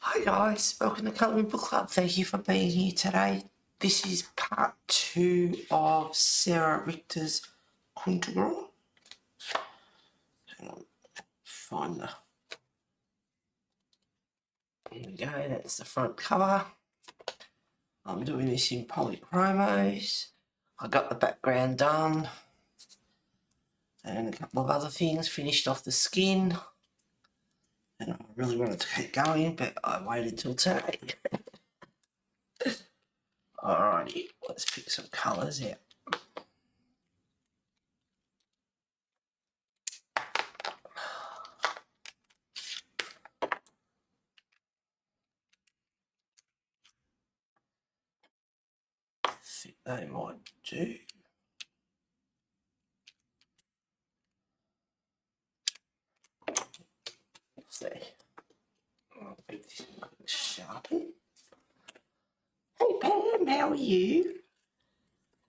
Hi guys, welcome to Colouring Book Club. Thank you for being here today. This is part 2 of Sarah Richter's Kuntergrau. Hang on, find the... Here we go, that's the front cover. I'm doing this in polychromos. I got the background done. And a couple of other things, finished off the skin. And I really wanted to keep going, but I waited till today. Alrighty, let's pick some colours out. I think they might do. Let's see. I'll make this sharpen. Hey Pam, how are you?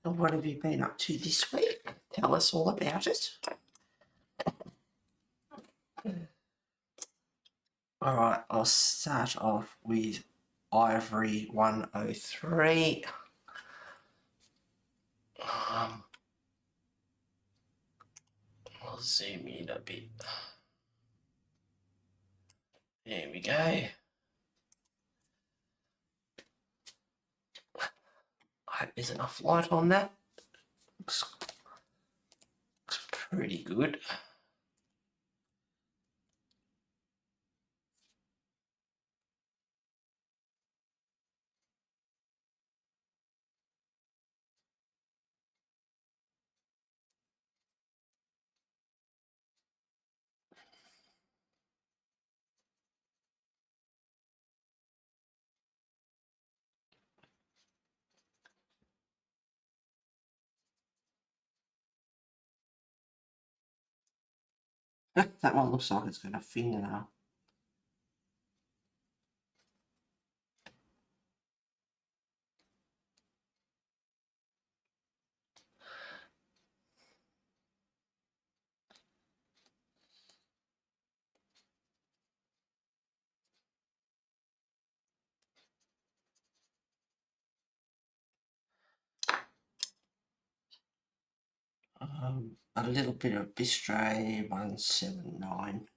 And what have you been up to this week? Tell us all about it. Alright, I'll start off with Ivory 103. I'll zoom in a bit. There we go. I hope there's enough light on that. Looks pretty good. That one looks like it's got a fingernail. A little bit of Bistray 179.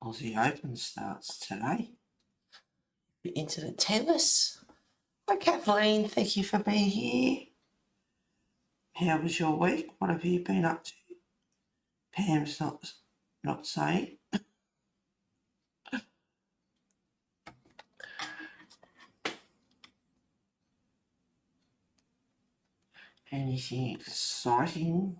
Aussie Open starts today. Into the tennis. Hi Kathleen, thank you for being here. How was your week? What have you been up to? Pam's not saying. Anything exciting?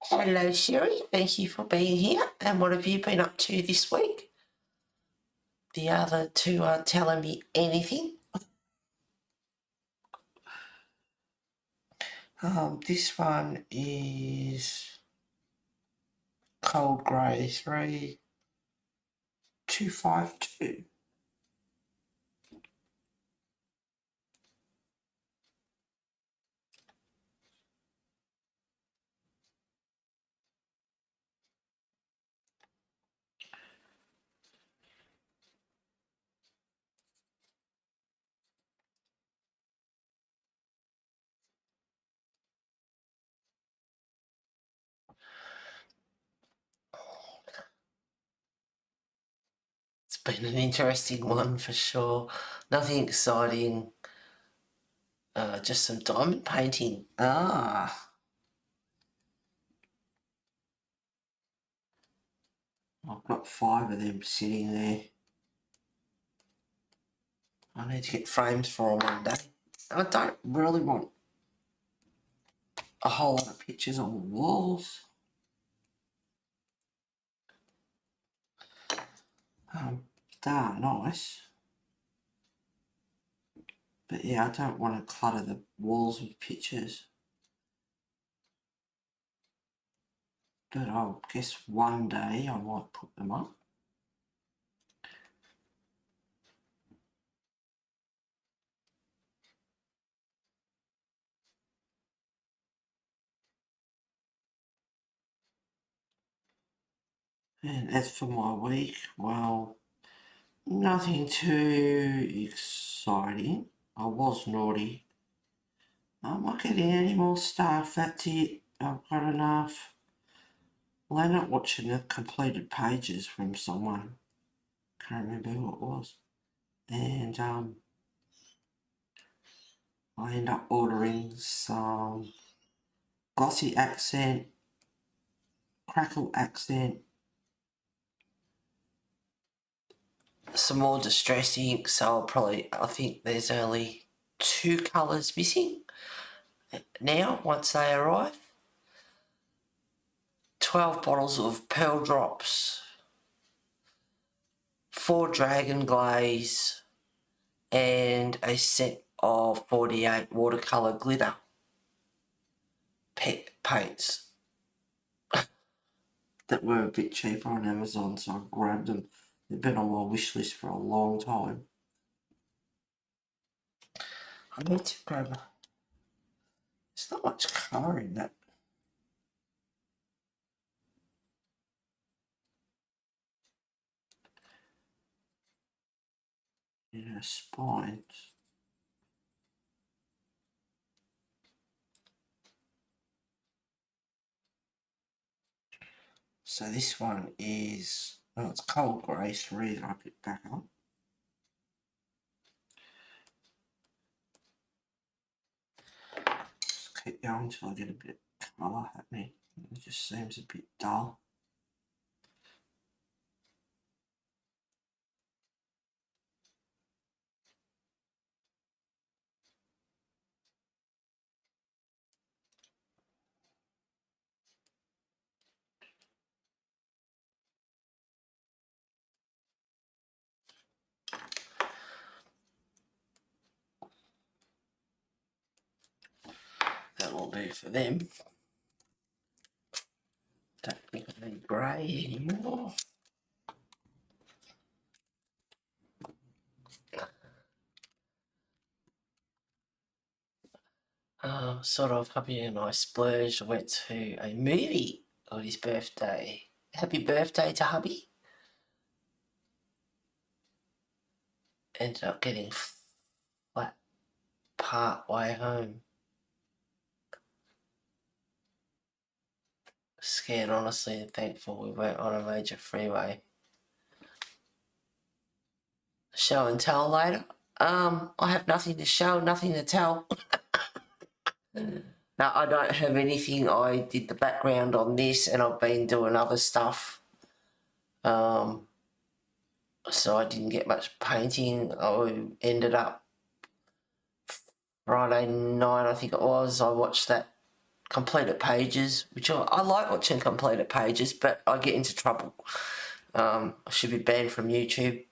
Hello Sherry, thank you for being here. And what have you been up to this week? The other two aren't telling me anything. This one is Cold Grey 3252. been an interesting one for sure. Nothing exciting. Just some diamond painting. Ah. I've got 5 of them sitting there. I need to get frames for them one day. I don't really want a whole lot of pictures on the walls. They are nice. But yeah, I don't want to clutter the walls with pictures. But I guess one day I might put them up. And as for my week, well, nothing too exciting. I was naughty. I'm not getting any more stuff, that's it. I've got enough. Well, I'm not watching the completed pages from someone. Can't remember who it was. And I end up ordering some glossy accent, crackle accent, some more distress ink, so I think there's only 2 colours missing now once they arrive. 12 bottles of Pearl Drops, 4 Dragon Glaze, and a set of 48 watercolour glitter paints that were a bit cheaper on Amazon, so I grabbed them. They've been on my wish list for a long time. I need to grab a... There's not much colour in that. In her spines. So this one is, oh, it's cold grey 3 that I picked back up. Just keep going until I get a bit of colour happening. It just seems a bit dull. That will do for them. Don't think I need grey anymore. Sort of hubby and I splurged. I went to a movie on his birthday. Happy birthday to hubby. Ended up getting flat part way home. Scared honestly and thankful we weren't on a major freeway. Show and tell later. I have nothing to show, nothing to tell. No, I don't have anything. I did the background on this and I've been doing other stuff. So I didn't get much painting. I ended up Friday night, I think it was, I watched that completed pages, which I like watching completed pages, but I get into trouble. I should be banned from YouTube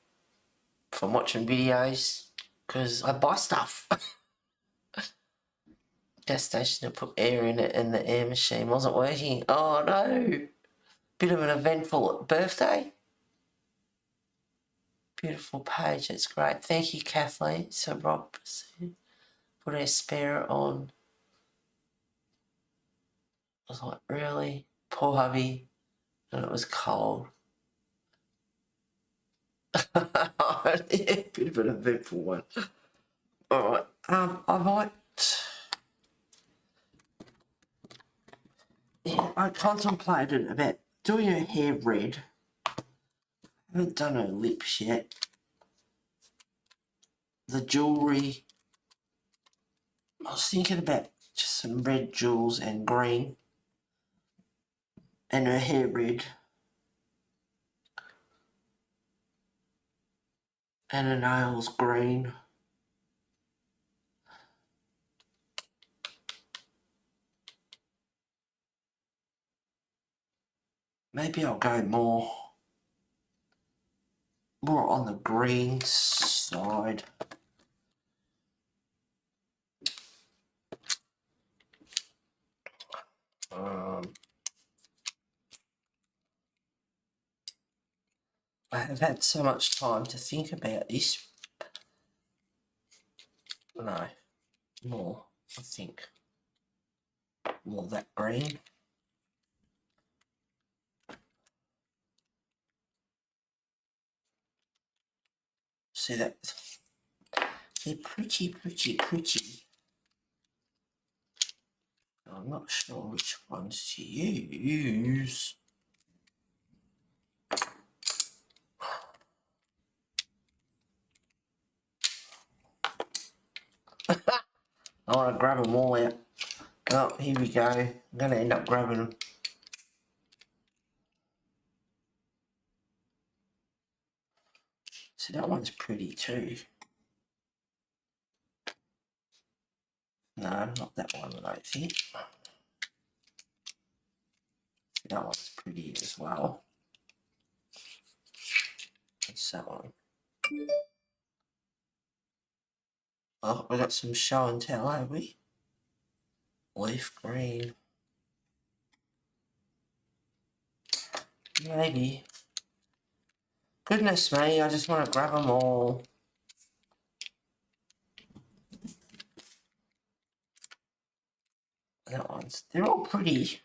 from watching videos because I buy stuff. Gas station to put air in it and the air machine wasn't working. Oh no! Bit of an eventful birthday. Beautiful page, that's great. Thank you, Kathleen. So Rob put our spare on. I was like, really? Poor hubby. And it was cold. Yeah, bit of an eventful one. Alright, I might... Yeah, I contemplated about doing her hair red. I haven't done her lips yet. The jewellery, I was thinking about just some red jewels and green. And her hair red. And her nails green. Maybe I'll go more on the green side. I have had so much time to think about this. No, more, I think. More that green. See that? They're pretty. I'm not sure which ones to use. I want to grab them all out. Oh, here we go. I'm going to end up grabbing them. See, that one's pretty too. No, not that one, I don't think. That one's pretty as well. What's that one? Oh, we got some show and tell, have we? Leaf green. Maybe. Goodness me, I just want to grab them all. That one's, they're all pretty.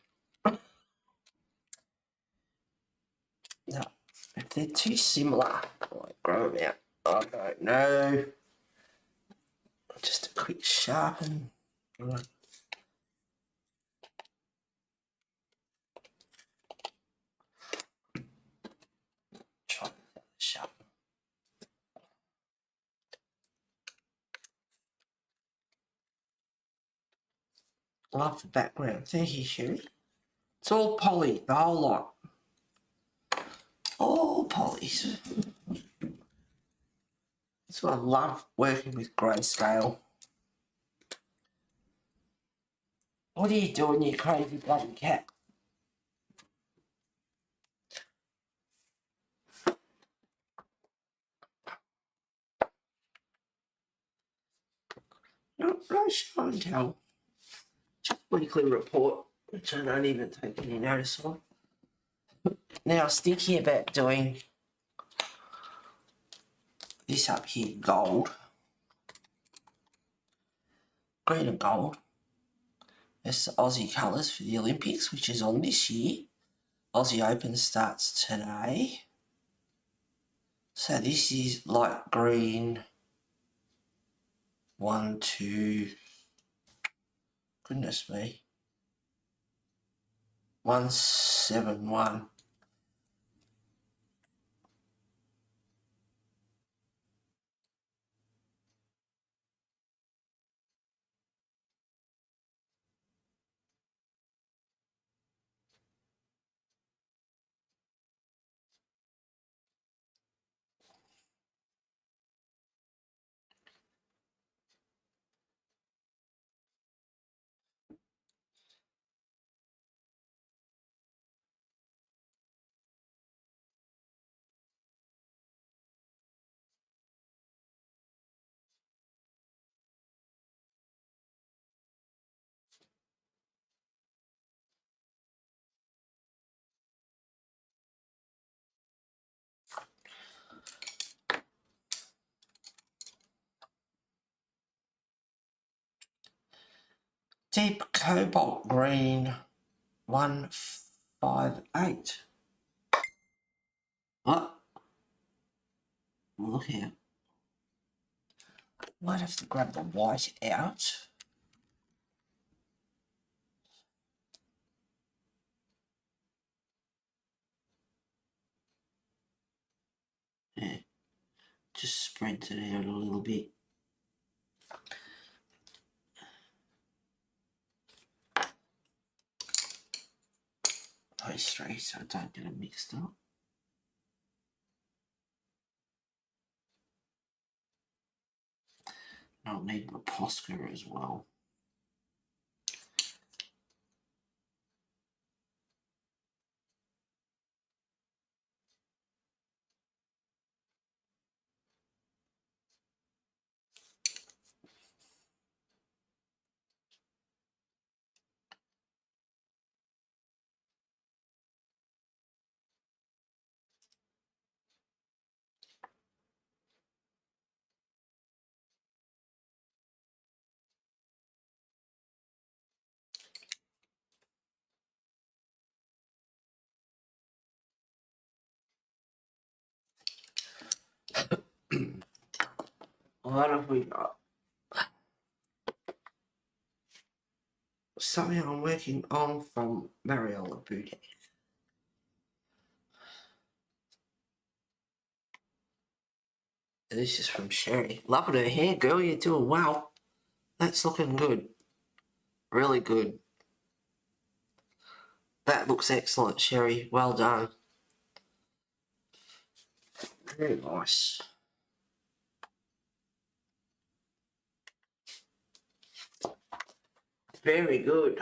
No, if they're too similar, I might grab them out. I don't know. Just a quick sharpen. Right. Try to sharpen. Love the background. Thank you, Sherry. It's all poly, the whole lot. All polys. That's why I love working with grayscale. What are you doing, you crazy bloody cat? No show and tell. Just weekly report, which I don't even take any notice of. Now I was thinking about doing this up here, gold. Green and gold. It's the Aussie colours for the Olympics, which is on this year. Aussie Open starts today. So this is light green. 1, 2, goodness me. 171. Deep cobalt green. 158. What? Look here. Might have to grab the white out. Just spreads it out a little bit. Those three so I don't get them mixed up. I'll need my Posca as well. What have we got? Something I'm working on from Mariola Boutique. This is from Sherry. Loving her hair, girl. You're doing well. That's looking good. Really good. That looks excellent, Sherry. Well done. Very nice. Very good.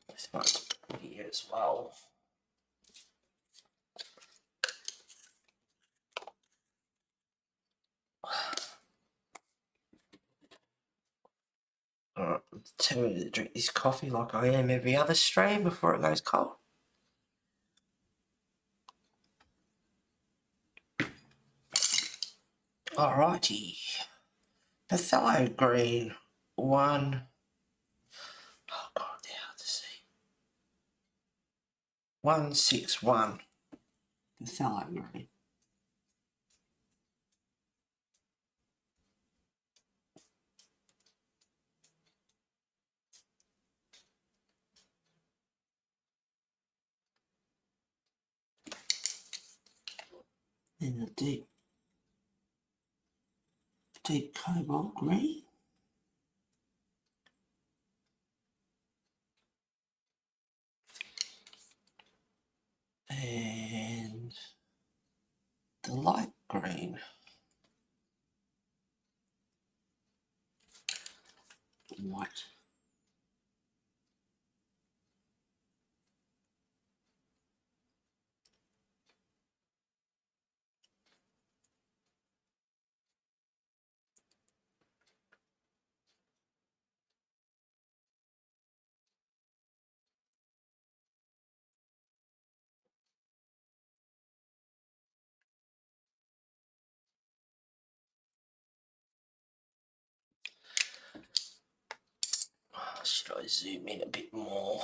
This one's here as well. Alright, tell me to drink this coffee like I am every other stream before it goes cold. Alrighty. Phthalo green 1. Oh god, they're hard to see. 161. Phthalo green. Then the deep cobalt green. And the light green. White. Should I zoom in a bit more?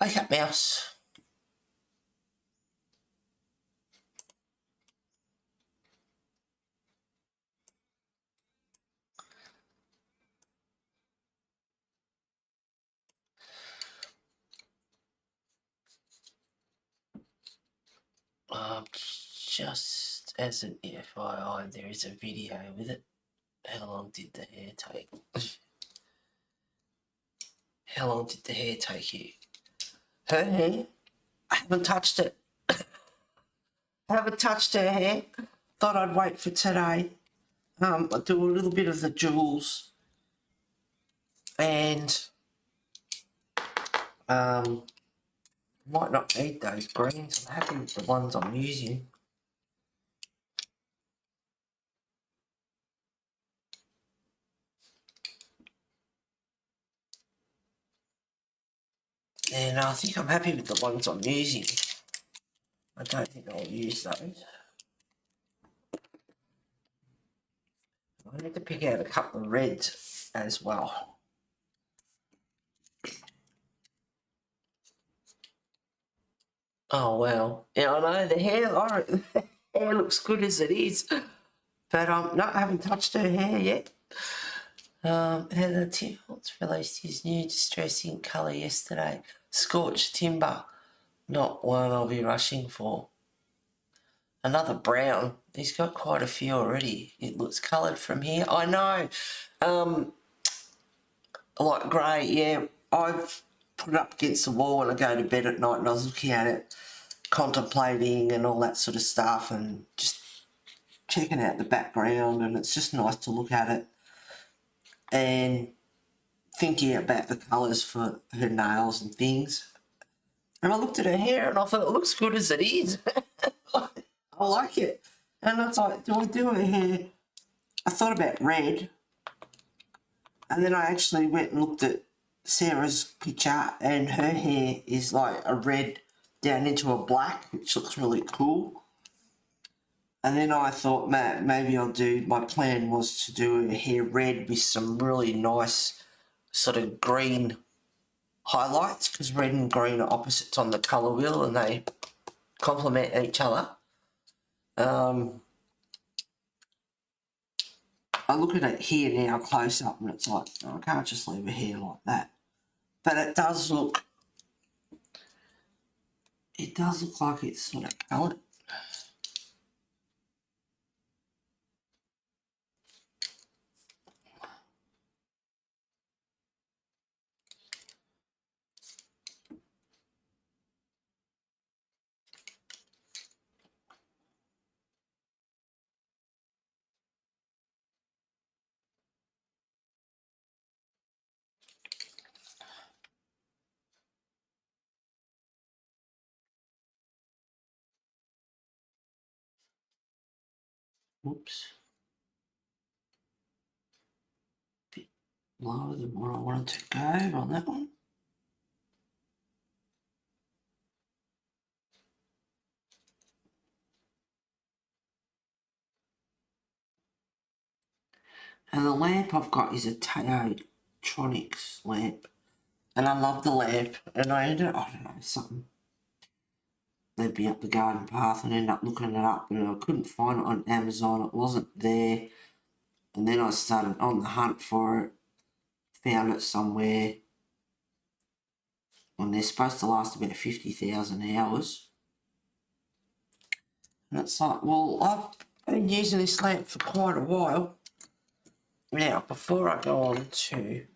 Wake up, mouse. Just as an FYI, there is a video with it. How long did the hair take? How long did the hair take you? Her hair? I haven't touched it. Haven't touched her hair. Thought I'd wait for today. I'll do a little bit of the jewels. And might not need those greens. I'm happy with the ones I'm using. And I think I'm happy with the ones I'm using. I don't think I'll use those. I need to pick out a couple of reds as well. Oh well, yeah, I know the hair looks good as it is, but I haven't touched her hair yet. Heather Timholtz released his new distressing colour yesterday. Scorched timber. Not one I'll be rushing for. Another brown. He's got quite a few already. It looks coloured from here. I know. Like grey, yeah. I've put it up against the wall when I go to bed at night and I was looking at it, contemplating and all that sort of stuff and just checking out the background, and it's just nice to look at it and thinking about the colours for her nails and things. And I looked at her hair and I thought, it looks good as it is. I like it. And I was like, do I do her hair? I thought about red. And then I actually went and looked at Sarah's picture, and her hair is like a red down into a black, which looks really cool. And then I thought, maybe I'll do, my plan was to do her hair red with some really nice sort of green highlights, because red and green are opposites on the colour wheel and they complement each other. I look at it here now close up and it's like, oh, I can't just leave her hair like that. But it does look like it's sort of coloured. Whoops. Bit lower than where I wanted to go on that one. And the lamp I've got is a Teotronics lamp. And I love the lamp. And I ended up, I don't know, something led me up the garden path and ended up looking it up, and I couldn't find it on Amazon. It wasn't there. And then I started on the hunt for it. Found it somewhere. And they're supposed to last about 50,000 hours. And it's like, well, I've been using this lamp for quite a while. Now, before I go on to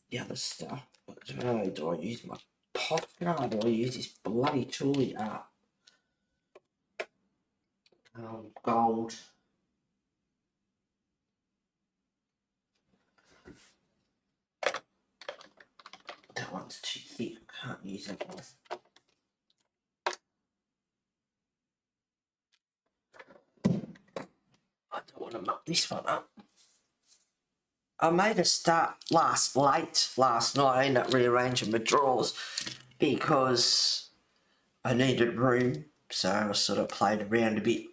the other stuff, do I use my Posca or do I use this bloody Truly Art gold? That one's too thick, I can't use that one. I don't want to muck this one up. I made a start late last night. I ended up rearranging my drawers because I needed room, so I sort of played around a bit.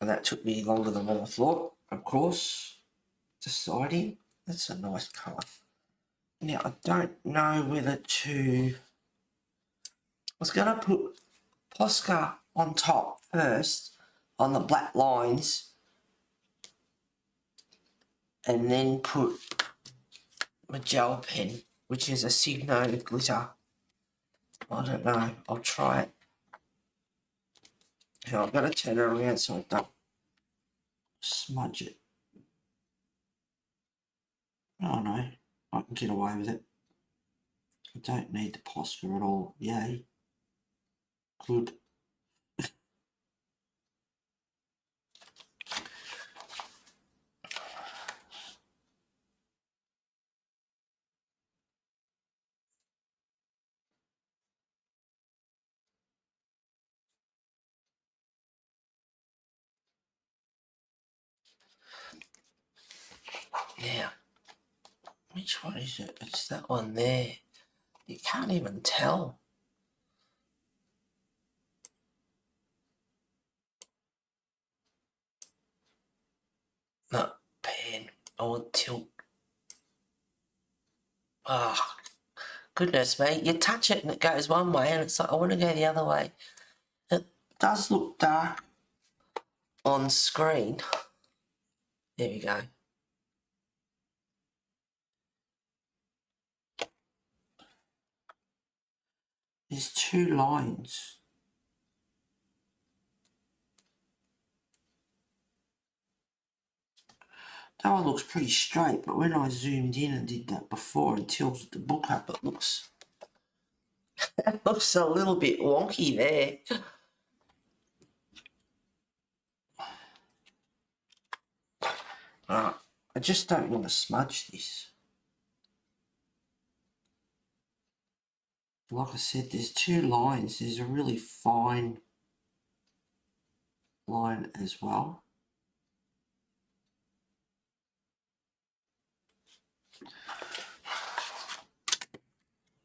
And that took me longer than what I thought, of course. Deciding. That's a nice colour. Now, I don't know whether to... I was going to put Posca on top first, on the black lines, and then put my gel pen, which is a Signo glitter. I don't know. I'll try it. Now, I've got to turn it around so I don't smudge it. Oh no, I can get away with it. I don't need the Posca at all. Yay. Good. Now, which one is it? It's that one there. You can't even tell. No, pen. I want tilt. Ah, oh, goodness me. You touch it and it goes one way and it's like, I want to go the other way. It does look dark on screen. There we go. There's two lines. That one looks pretty straight, but when I zoomed in and did that before and tilted the book up, it looks a little bit wonky there. I just don't want to smudge this. Like I said, there's two lines. There's a really fine line as well.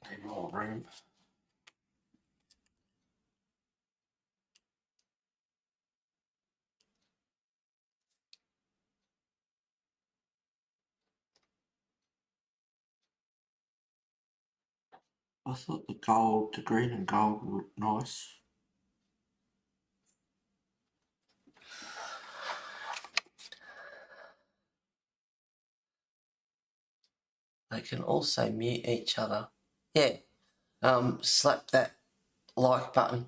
Need more room. I thought the green and gold would look nice. They can also mute each other. Yeah, slap that like button.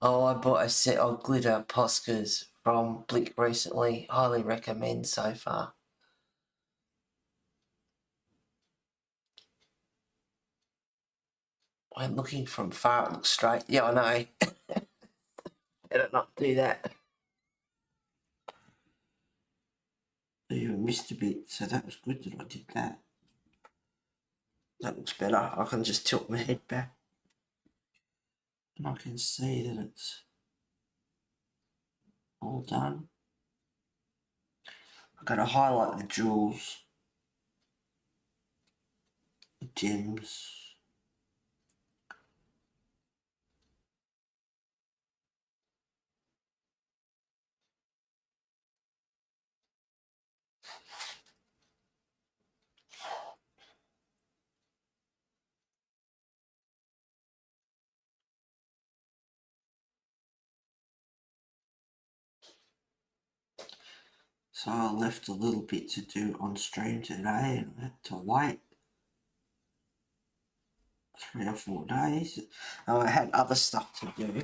Oh, I bought a set of glitter Poscas from Blick recently. Highly recommend so far. When looking from far, it looks straight. Yeah, I know. Better not do that. I even missed a bit, so that was good that I did that. That looks better. I can just tilt my head back. And I can see that it's all done. I've got to highlight the jewels, the gems. So I left a little bit to do on stream today and I had to wait 3 or 4 days. I had other stuff to do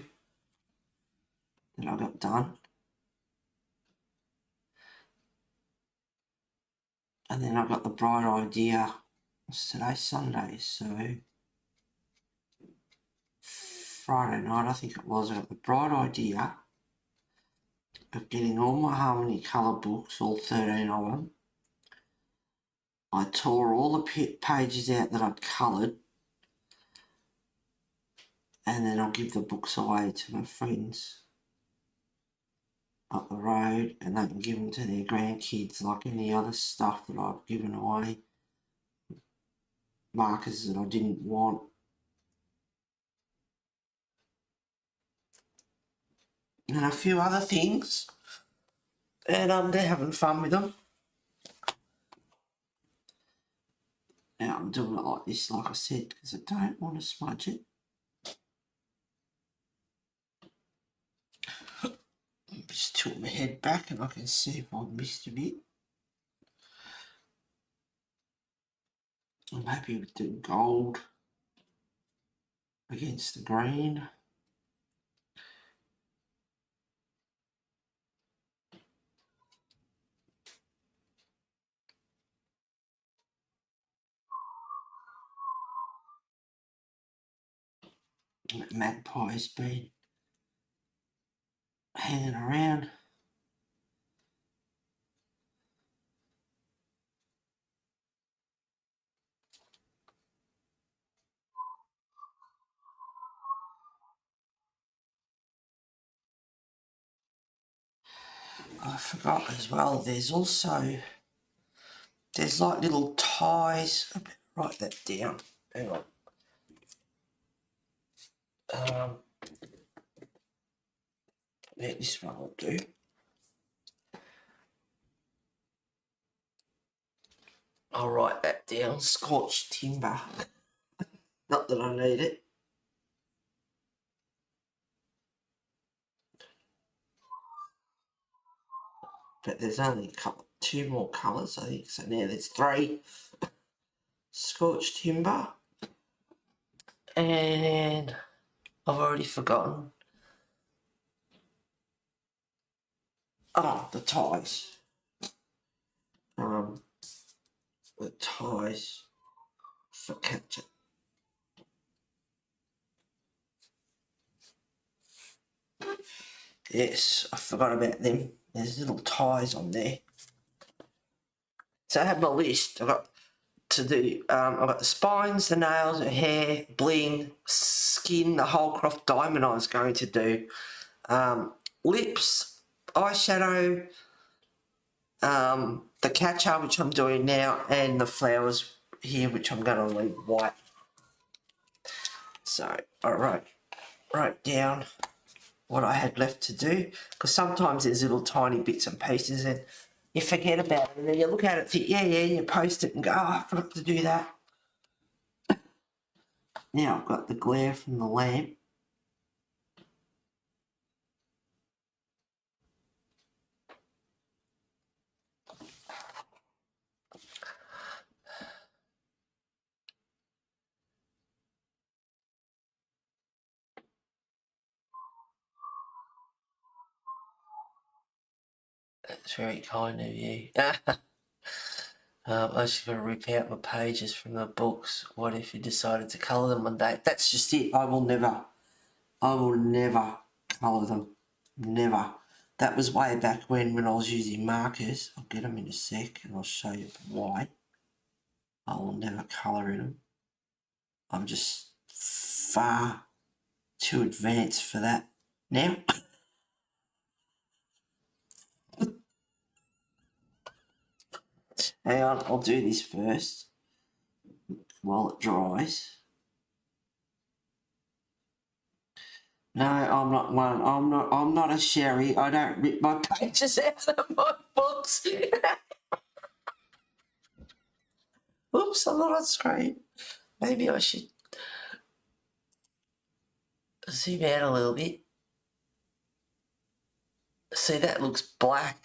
that I got done. And then I got the bright idea. It's today Sunday, so Friday night I think it was, I got the bright idea of getting all my Harmony colour books, all 13 of them. I tore all the pages out that I'd coloured, and then I'll give the books away to my friends up the road, and they can give them to their grandkids like any other stuff that I've given away. Markers that I didn't want. And a few other things. And they're having fun with them. Now I'm doing it like this, like I said, because I don't want to smudge it. Just tilt my head back and I can see if I've missed a bit. I'm happy with the gold against the green. That magpie's been hanging around. I forgot as well, there's like little ties. I better write that down. Hang on. Yeah, this one will do. I'll write that down. Scorched timber. Not that I need it. But there's only two more colours, I think. So now there's 3. Scorched timber. And I've already forgotten. Oh, the ties. The ties for catcher. Yes, I forgot about them. There's little ties on there. So I have my list. I've got to do, I've got the spines, the nails, the hair, bling, skin, the whole cloth diamond I was going to do. Lips, eyeshadow, the catcher, which I'm doing now, and the flowers here, which I'm going to leave white. So I wrote down what I had left to do, because sometimes there's little tiny bits and pieces and you forget about it, and then you look at it and think, yeah, you post it and go, oh, I forgot to do that. Now I've got the glare from the lamp. That's very kind of you. I just got to rip out my pages from the books. What if you decided to colour them one day? That's just it. I will never colour them. Never. That was way back when I was using markers. I'll get them in a sec and I'll show you why. I will never colour in them. I'm just far too advanced for that now. Hang on, I'll do this first while it dries. No, I'm not one. I'm not a sherry. I don't rip my pages out of my books. Oops, I'm not on screen. Maybe I should zoom out a little bit. See, that looks black.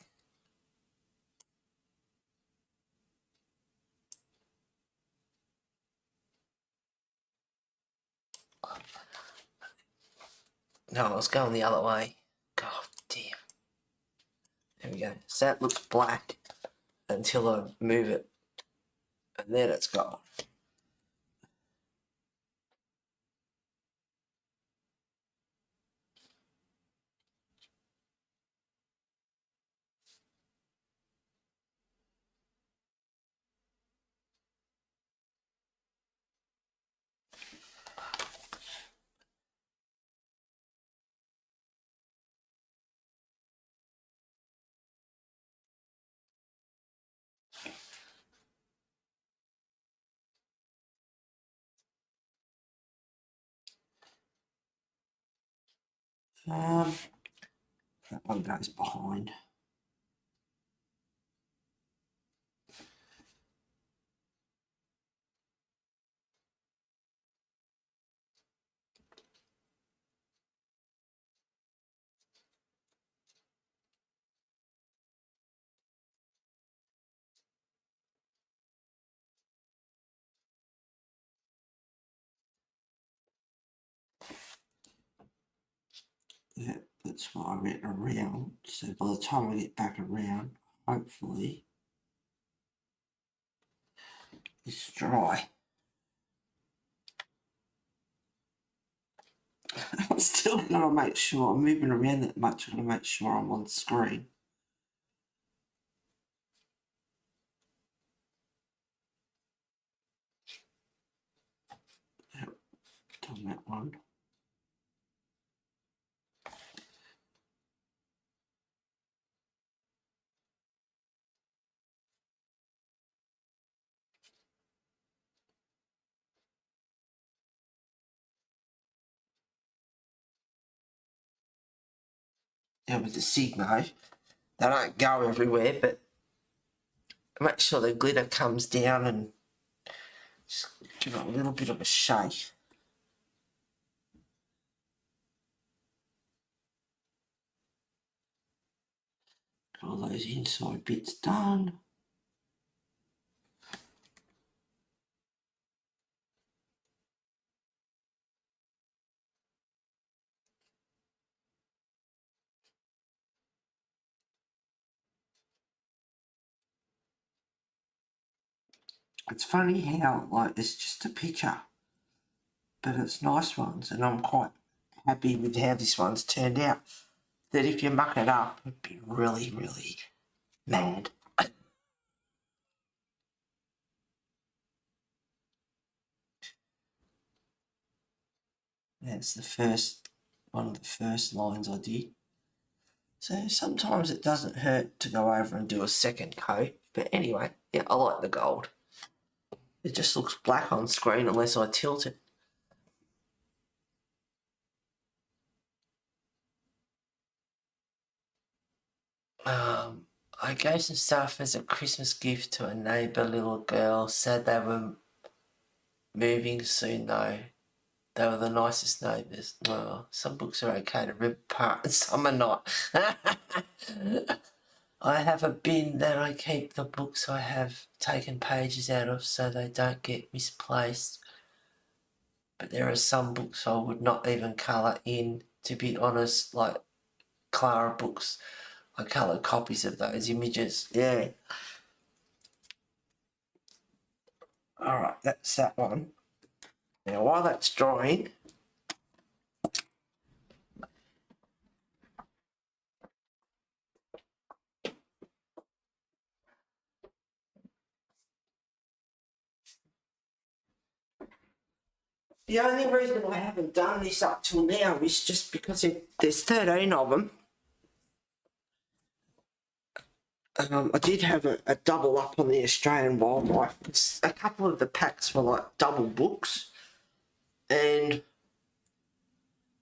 No, I was going the other way. God damn. There we go. So that looks black until I move it. And then it's gone. That one goes behind. Yeah, that's what I went around. So by the time I get back around, hopefully it's dry. I'm still gonna make sure I'm moving around that much. I'm gonna make sure I'm on screen. Yep, done that one. Yeah, with the Signo, they don't go everywhere, but make sure the glitter comes down and just give it a little bit of a shake. Got all those inside bits done. It's funny how, like, it's just a picture, but it's nice ones, and I'm quite happy with how this one's turned out. That if you muck it up, it'd be really, really mad. That's the first, one of the first lines I did. So sometimes it doesn't hurt to go over and do a second coat. But anyway, yeah, I like the gold. It just looks black on screen unless I tilt it. I gave some stuff as a Christmas gift to a neighbour little girl. Said they were moving soon though. They were the nicest neighbours. Well, some books are okay to rip apart and some are not. I have a bin that I keep the books I have taken pages out of so they don't get misplaced. But there are some books I would not even colour in, to be honest, like Clara books. I colour copies of those images. Yeah. Alright, that's that one. Now while that's drying, the only reason I haven't done this up till now is just because there's 13 of them. I did have a double up on the Australian wildlife. A couple of the packs were like double books, and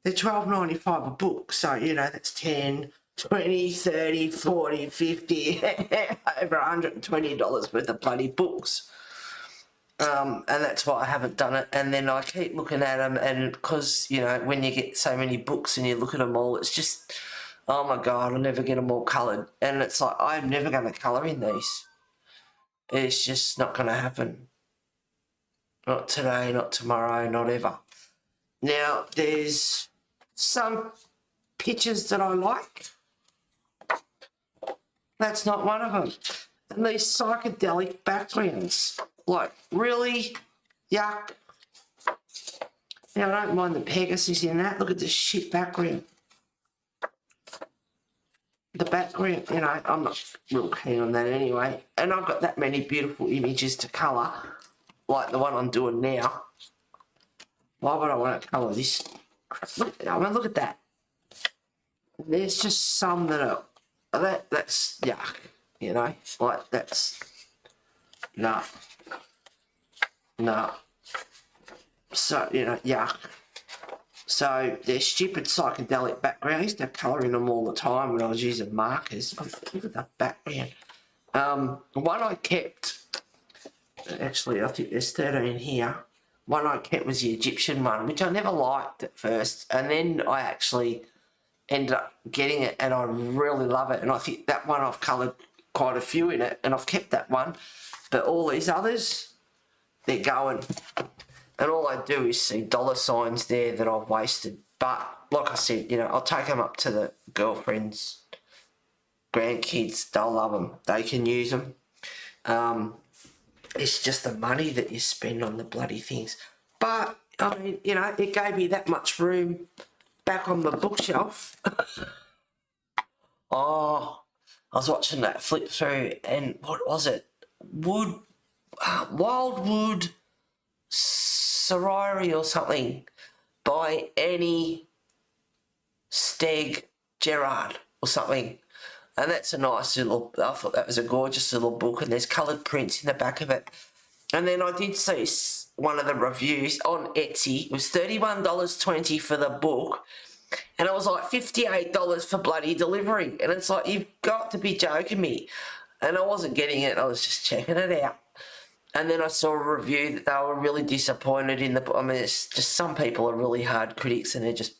they're $12.95 a book. So, you know, that's 10, 20, 30, 40, 50, over $120 worth of bloody books. And that's why I haven't done it. And then I keep looking at them, and because, you know, when you get so many books and you look at them all, it's just, oh my God, I'll never get them all coloured. And it's like, I'm never going to colour in these. It's just not going to happen. Not today, not tomorrow, not ever. Now, there's some pictures that I like. That's not one of them. And these psychedelic backgrounds, like, really? Yuck. Now, I don't mind the Pegasus in that. Look at this shit background. The background, you know, I'm not real keen on that anyway. And I've got that many beautiful images to colour, like the one I'm doing now. Why would I want to colour this? I mean, look at that. There's just some that are, that's yuck, you know, like that's, no. So, you know, yuck. So they're stupid psychedelic background. I used to colour in them all the time when I was using markers. Look at that background. One I kept, actually I think there's 13 here. One I kept was the Egyptian one, which I never liked at first. And then I actually ended up getting it and I really love it. And I think that one I've coloured quite a few in it and I've kept that one. But all these others, they're going. And all I do is see dollar signs there that I've wasted. But like I said, you know, I'll take them up to the girlfriends, grandkids. They'll love them. They can use them. It's just the money that you spend on the bloody things. But, I mean, you know, it gave me that much room back on the bookshelf. Oh, I was watching that flip through and what was it? Wildwood Sorority or something by Annie Steg Gerard or something. And that's a nice little, I thought that was a gorgeous little book and there's coloured prints in the back of it. And then I did see one of the reviews on Etsy. It was $31.20 for the book and it was like $58 for bloody delivery. And it's like, you've got to be joking me. And I wasn't getting it, I was just checking it out. And then I saw a review that they were really disappointed in the book. I mean, it's just some people are really hard critics and they're just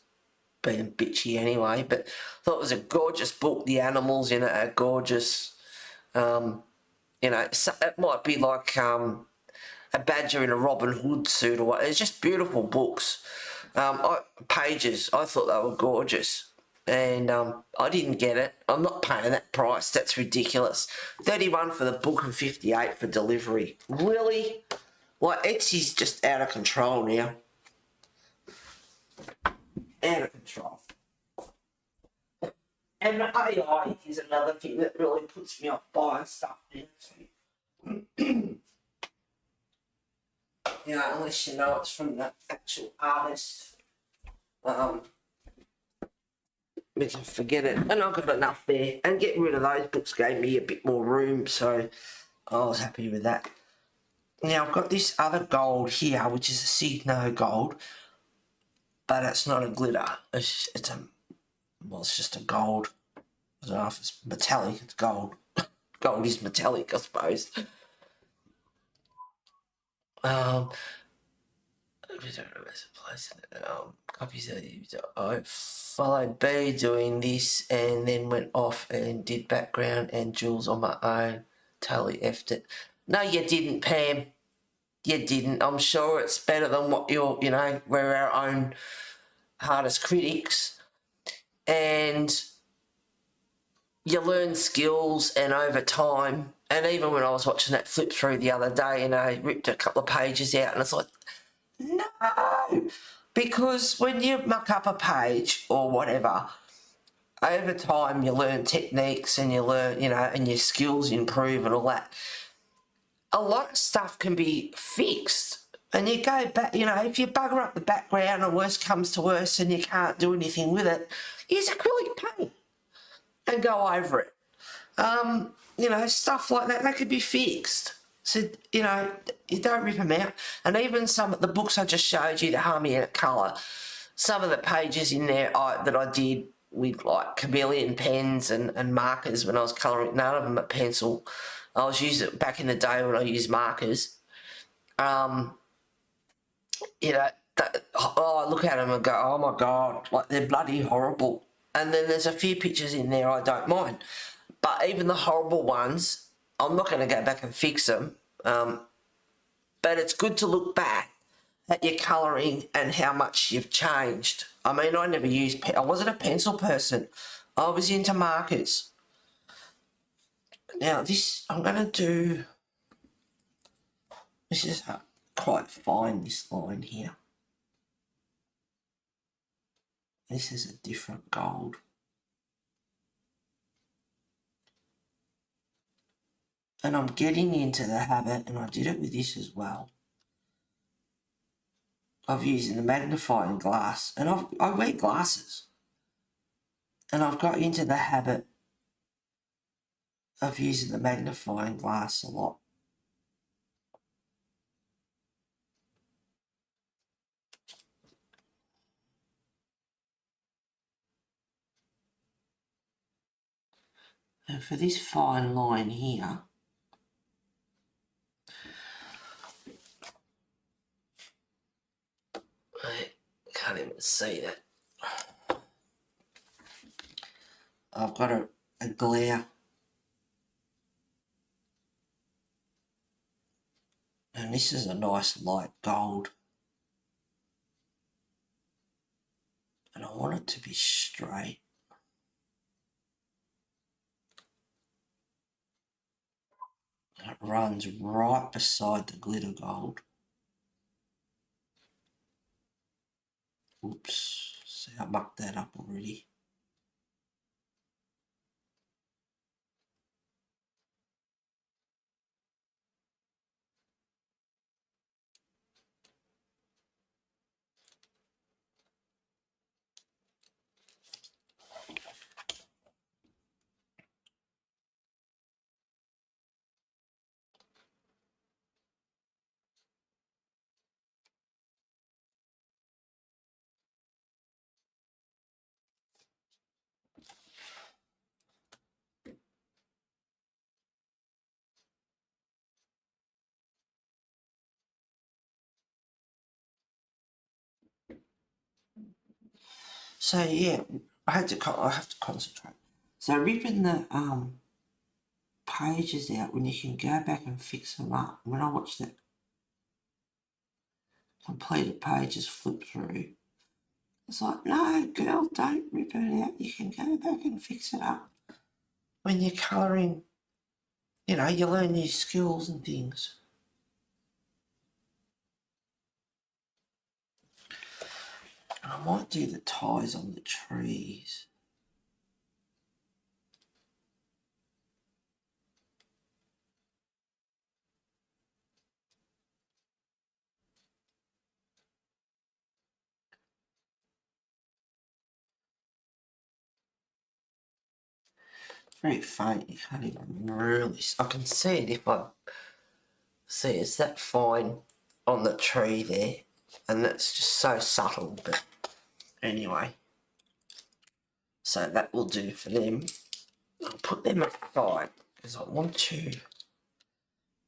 being bitchy anyway. But I thought it was a gorgeous book. The animals in it are gorgeous. You know, it might be like a badger in a Robin Hood suit or what. It's just beautiful books. Pages, I thought they were gorgeous. and I didn't get it. I'm not paying that price. That's ridiculous. 31 for the book and 58 for delivery. Really? Like, Etsy's just out of control now. Out of control. And the AI is another thing that really puts me off buying stuff now. You know, unless you know it's from the actual artist. We can forget it. And I've got enough there. And getting rid of those books gave me a bit more room, so I was happy with that. Now I've got this other gold here, which is a Signo gold, but it's not a glitter. It's just a gold. I don't know if it's metallic. It's gold. Gold is metallic, I suppose. Copies of I followed B doing this and then went off and did background and jewels on my own. Totally effed it. No, you didn't, Pam. You didn't. I'm sure it's better than what we're our own hardest critics. And you learn skills, and over time, and even when I was watching that flip through the other day and I ripped a couple of pages out and it's like, no, because when you muck up a page or whatever, over time you learn techniques and you learn, and your skills improve and all that. A lot of stuff can be fixed, and you go back, if you bugger up the background and worse comes to worse and you can't do anything with it, use acrylic paint and go over it. Stuff like that could be fixed. So, you don't rip them out. And even some of the books I just showed you, the Harmony Colour, some of the pages in there that I did with like chameleon pens and markers when I was colouring, none of them are pencil. I was using it back in the day when I used markers. I look at them and go, oh my God, like they're bloody horrible. And then there's a few pictures in there I don't mind. But even the horrible ones, I'm not going to go back and fix them. But it's good to look back at your colouring and how much you've changed. I mean, I wasn't a pencil person. I was into markers. Now this, I'm going to do, this is quite fine, this line here. This is a different gold. And I'm getting into the habit, and I did it with this as well, of using the magnifying glass. And I wear glasses. And I've got into the habit of using the magnifying glass a lot. And for this fine line here, I can't even see that. I've got a glare. And this is a nice light gold. And I want it to be straight. And it runs right beside the glitter gold. Oops, see, I mucked that up already. So yeah, I have to concentrate. So ripping the pages out when you can go back and fix them up. When I watch that completed pages flip through, It's like, no, girl, don't rip it out. You can go back and fix it up. When you're colouring, you know, you learn new skills and things. And I might do the ties on the trees. Very faint, you can't even really, I can see it if I see it's that fine on the tree there, and that's just so subtle, but anyway. So that will do for them. I'll put them aside because I want to.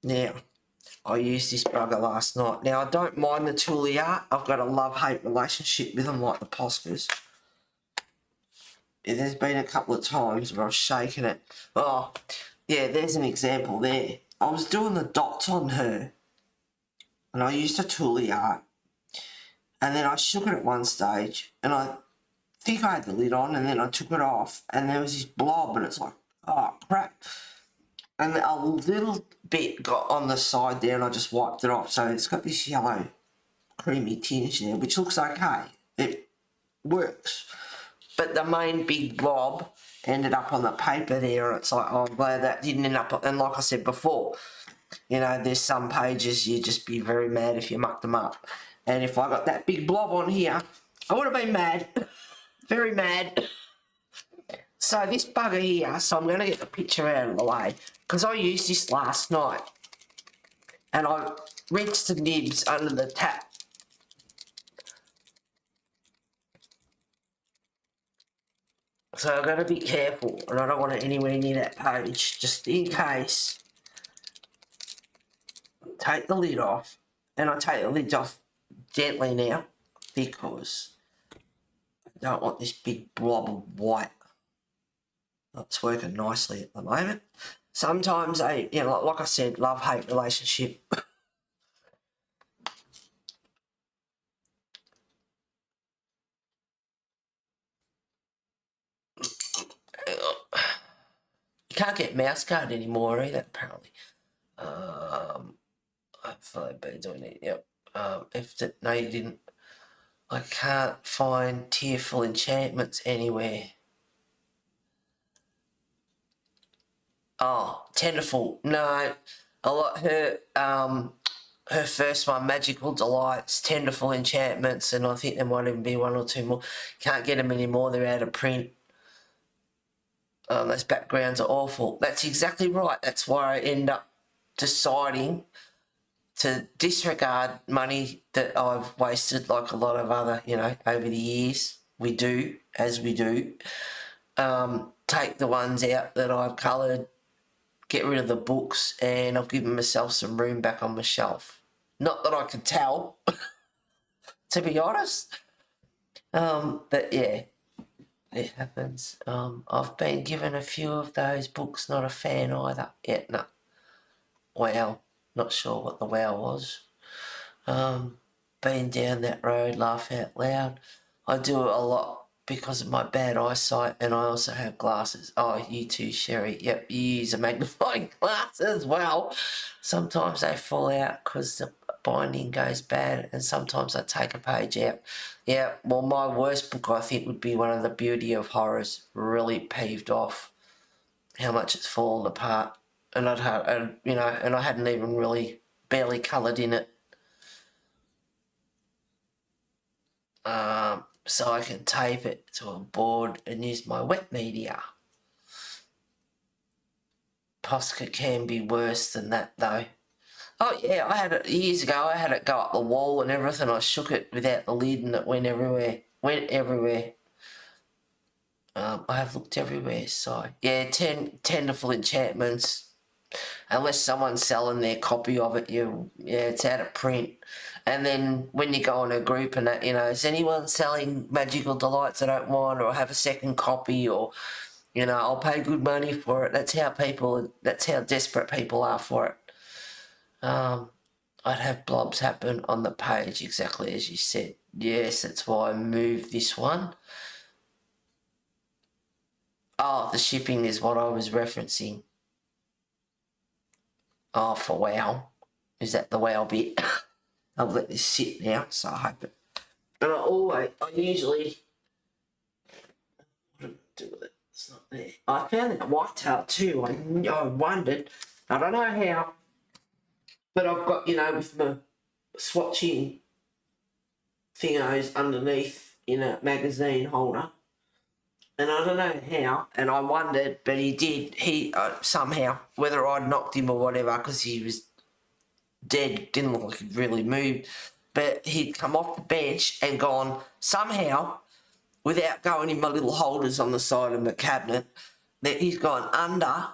Now, I used this bugger last night. Now, I don't mind the Toolie art. I've got a love-hate relationship with them like the Poscas. There's been a couple of times where I've shaken it. Oh, yeah, there's an example there. I was doing the dots on her, and I used a Toolie art, and then I shook it at one stage, and I think I had the lid on, and then I took it off, and there was this blob, and it's like, oh, crap. And a little bit got on the side there, and I just wiped it off. So it's got this yellow, creamy tinge there, which looks okay. It works. But the main big blob ended up on the paper there, and it's like, oh, I'm glad that didn't end up. And like I said before, you know, there's some pages you'd just be very mad if you mucked them up. And if I got that big blob on here, I would have been mad. Very mad. So this bugger here, so I'm going to get the picture out of the way, because I used this last night, and I rinsed the nibs under the tap. So I've got to be careful, and I don't want it anywhere near that page, just in case. Take the lid off, and I take the lid off gently now, because I don't want this big blob of white. It's working nicely at the moment. Sometimes you know, like I said, love-hate relationship. You can't get mouse guard anymore either, apparently. Hopefully I've been doing it, yep. No, you didn't. I can't find tearful enchantments anywhere. Oh, Tenderful. No, a lot. Her first one, Magical Delights, Tenderful Enchantments, and I think there might even be one or two more. Can't get them anymore. They're out of print. Those backgrounds are awful. That's exactly right. That's why I end up deciding to disregard money that I've wasted, like a lot of other, you know, over the years. We do, as we do. Take the ones out that I've coloured, get rid of the books, and I've given myself some room back on my shelf. Not that I can tell, to be honest. But yeah, it happens. I've been given a few of those books, not a fan either. Yeah, no. Wow. Not sure what the wow was. Been down that road, laugh out loud. I do it a lot because of my bad eyesight, and I also have glasses. Oh, you too, Sherry. Yep, you use a magnifying glass as well. Sometimes they fall out because the binding goes bad, and sometimes I take a page out. Yeah, well, my worst book, I think, would be one of the Beauty of Horrors. Really peeved off how much it's fallen apart. And I hadn't even really barely coloured in it. So I can tape it to a board and use my wet media. Posca can be worse than that though. Oh yeah, I had it years ago. I had it go up the wall and everything. I shook it without the lid and it went everywhere. I have looked everywhere, so yeah, Tenderful Enchantments. Unless someone's selling their copy of it, it's out of print. And then when you go in a group and that, you know, is anyone selling Magical Delights I don't want, or have a second copy, or, you know, I'll pay good money for it. That's how desperate people are for it. I'd have blobs happen on the page exactly as you said. Yes, that's why I moved this one. Oh, the shipping is what I was referencing. Oh, for wow. Is that the wow bit? I'll let this sit now, so I hope it. And I usually, what do I do with it? It's not there. I found that whitetail too. I wondered, I don't know how, but I've got, with my swatching thingos underneath in a magazine holder. And I don't know how, and I wondered, but he did, somehow, whether I'd knocked him or whatever, because he was dead, didn't look like he'd really moved, but he'd come off the bench and gone, somehow, without going in my little holders on the side of the cabinet, that he's gone under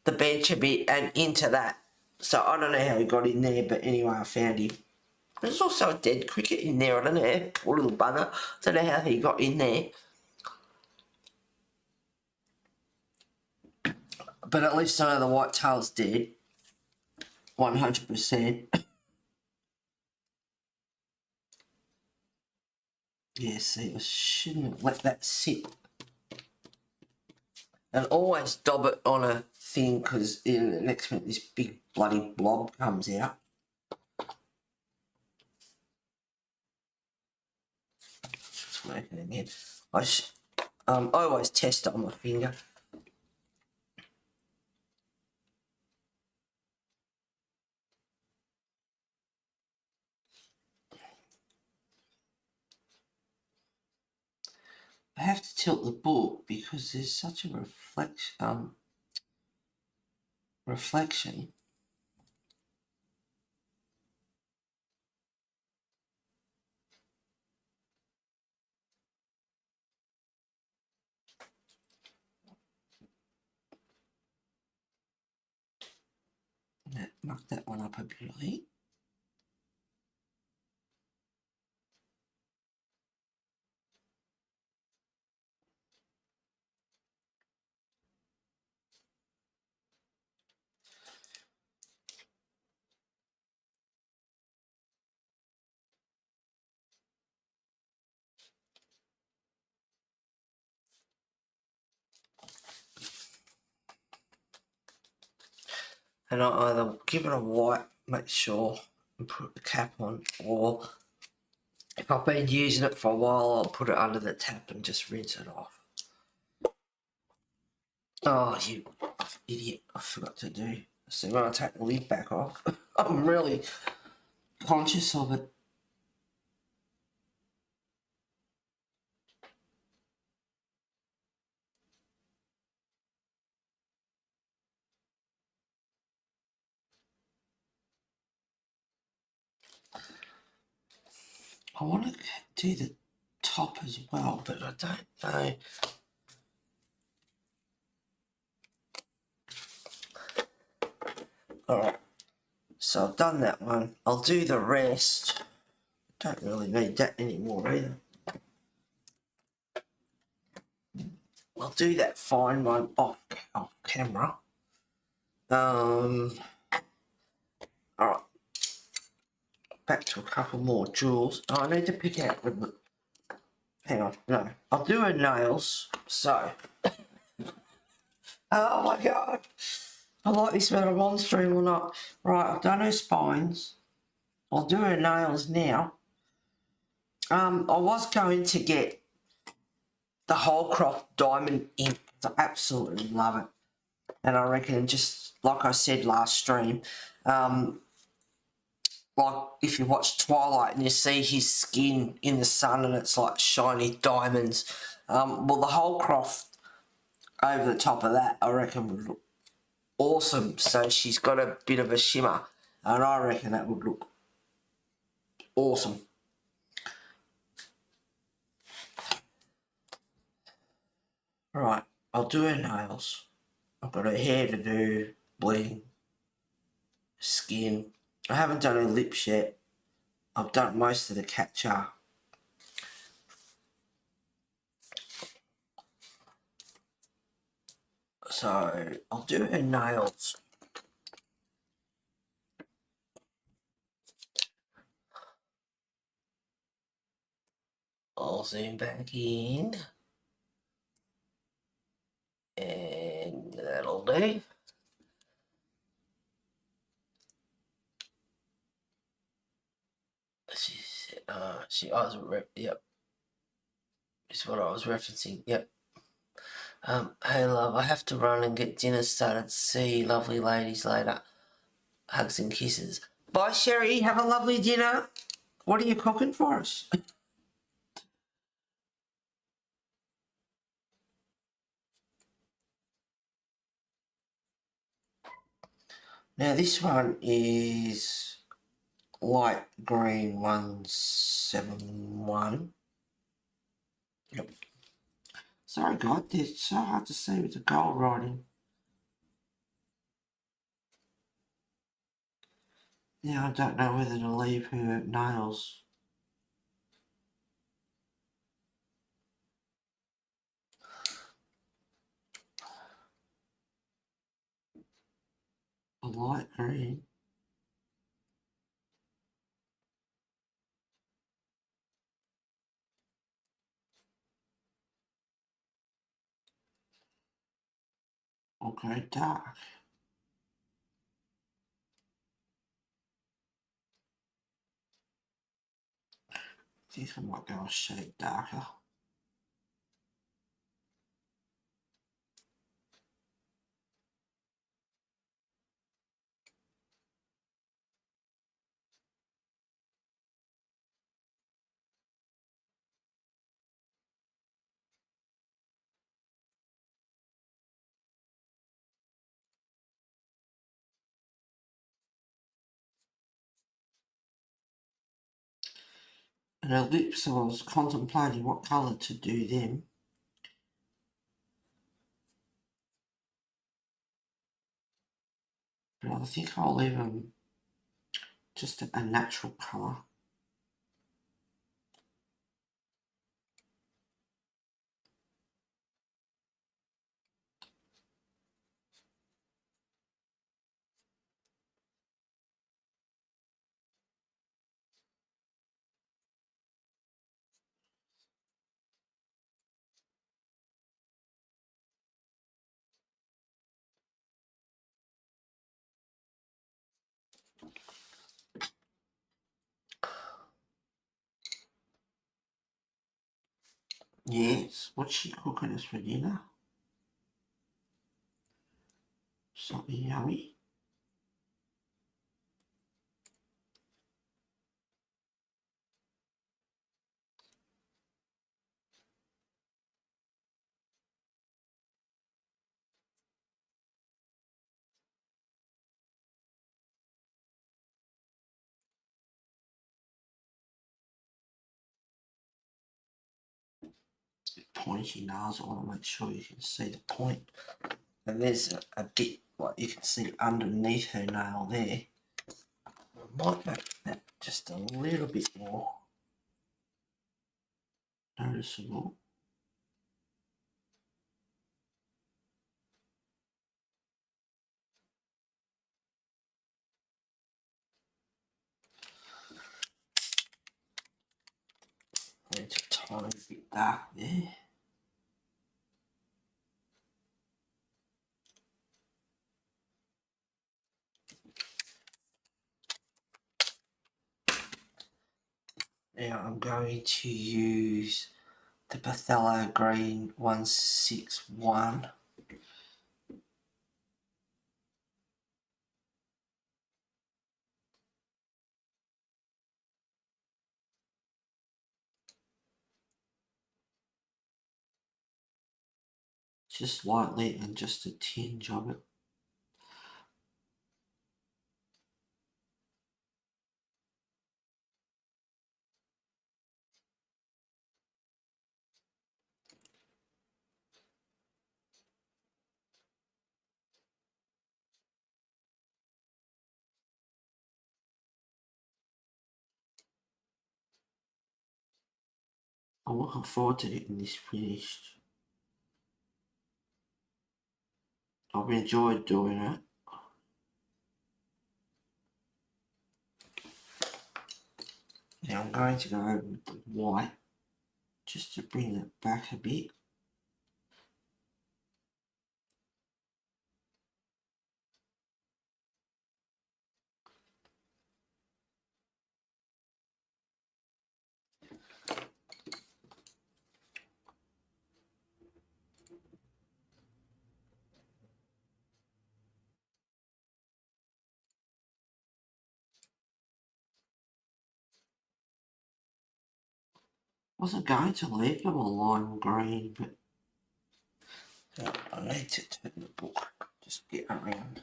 the bench a bit and into that. So I don't know how he got in there, but anyway, I found him. There's also a dead cricket in there, I don't know, poor little bugger. I don't know how he got in there. But at least I know the whitetail's dead. 100%. Yeah, see, I shouldn't have let that sit. And always dob it on a thing, because in the next minute this big bloody blob comes out. It's working again. I always test it on my finger. I have to tilt the book because there's such a reflection. Muck that one up a bit, I think. And I either give it a wipe, make sure, and put the cap on, or if I've been using it for a while, I'll put it under the tap and just rinse it off. Oh, you idiot, I forgot to do. So when I take the lid back off, I'm really conscious of it. I want to do the top as well, but I don't know. Alright, so I've done that one. I'll do the rest. Don't really need that anymore either. I'll do that fine one off camera. Alright. Back to a couple more jewels. Oh, I need to pick out the... Hang on, no. I'll do her nails, so... Oh my god! I like this whether I'm on stream or not. Right, I've done her spines. I'll do her nails now. I was going to get the Holcroft diamond ink. I absolutely love it. And I reckon, just like I said last stream, like if you watch Twilight and you see his skin in the sun and it's like shiny diamonds, well, the Holcroft over the top of that, I reckon, would look awesome. So she's got a bit of a shimmer, and I reckon that would look awesome. Right, I'll do her nails. I've got her hair to do, bling, skin. I haven't done her lips yet. I've done most of the catcher. So I'll do her nails. I'll zoom back in. And that'll do. Yep. Is what I was referencing, yep. Hey love, I have to run and get dinner started. See you lovely ladies later. Hugs and kisses. Bye Sherry, have a lovely dinner. What are you cooking for us? Now this one is light green 171. Yep. Sorry God, it's so hard to see with the gold writing. Now I don't know whether to leave her nails. A light green. Okay, dark. I think I might go a shade darker. And her lips, I was contemplating what colour to do them. But I think I'll leave them just a natural colour. Yes, what's she cooking us for dinner? Something yummy. Pointy nails, I want to make sure you can see the point. And there's a bit, like you can see underneath her nail there. I might make that just a little bit more noticeable. It's a tiny bit dark there. Now I'm going to use the Phthalo Green 161. Just lightly and just a tinge of it. I'm looking forward to getting this finished. I've enjoyed doing it. Now I'm going to go over with the white. just to bring it back a bit. Wasn't going to leave them a lime green, but I need to turn the book, just get around.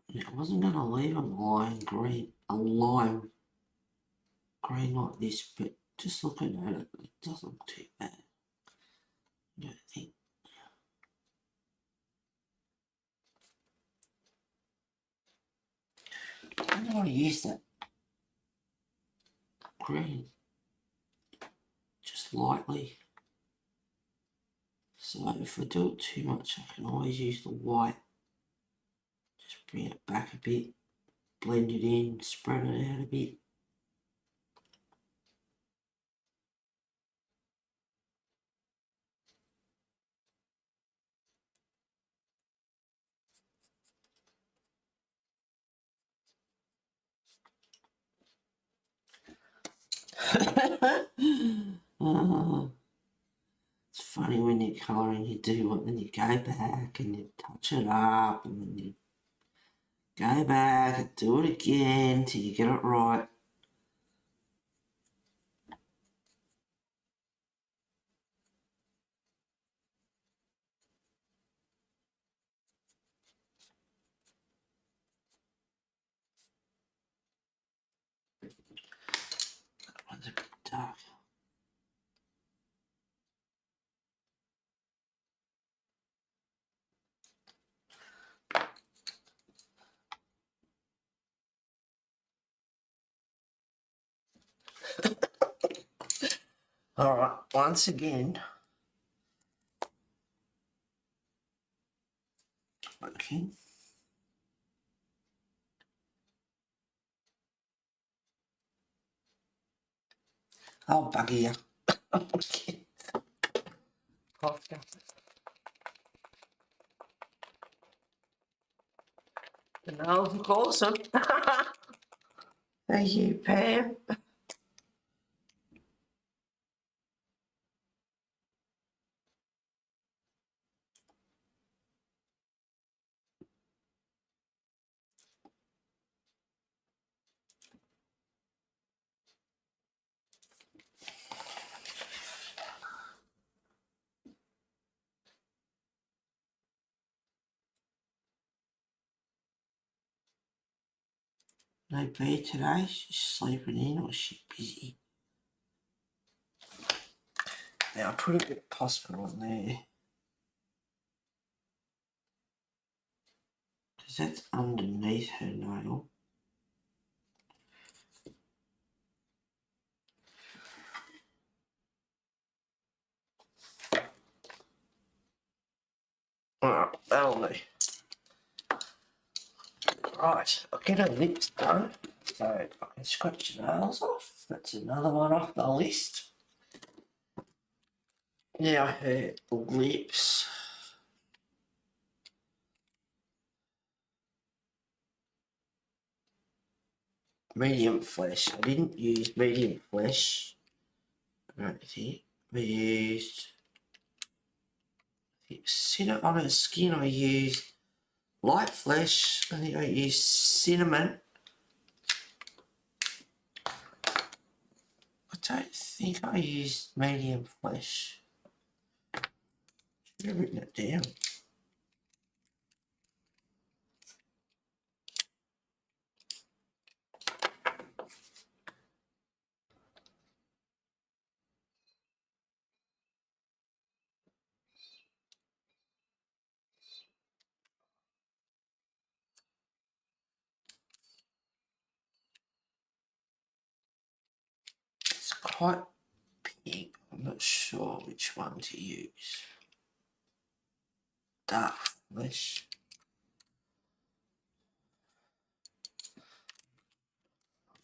Yeah, I wasn't going to leave them a lime green like this, but just looking at it, it doesn't look too bad. I don't think. I don't want to use that green just lightly. So if I do it too much, I can always use the white. Just bring it back a bit, blend it in, spread it out a bit. It's funny when you're colouring, you do it, and you go back and you touch it up, and then you go back and do it again till you get it right. That one's a bit dark. Alright, once again, okay. I'll bugger you. Okay. Oscar. The nails look awesome. Thank you, Pam. No bed today, she's sleeping in or she's busy. Now I put a bit of pasta on there. Because that's underneath her nail. Alright, that'll do. Right, I'll get her lips done. So I can scratch the nails off. That's another one off the list. Now her lips. Medium flesh. I didn't use medium flesh. I don't think. I used on her skin. I used light flesh. I think I used cinnamon. I don't think I used medium flesh. Should have written it down. It's quite big. I'm not sure which one to use. Dark flesh.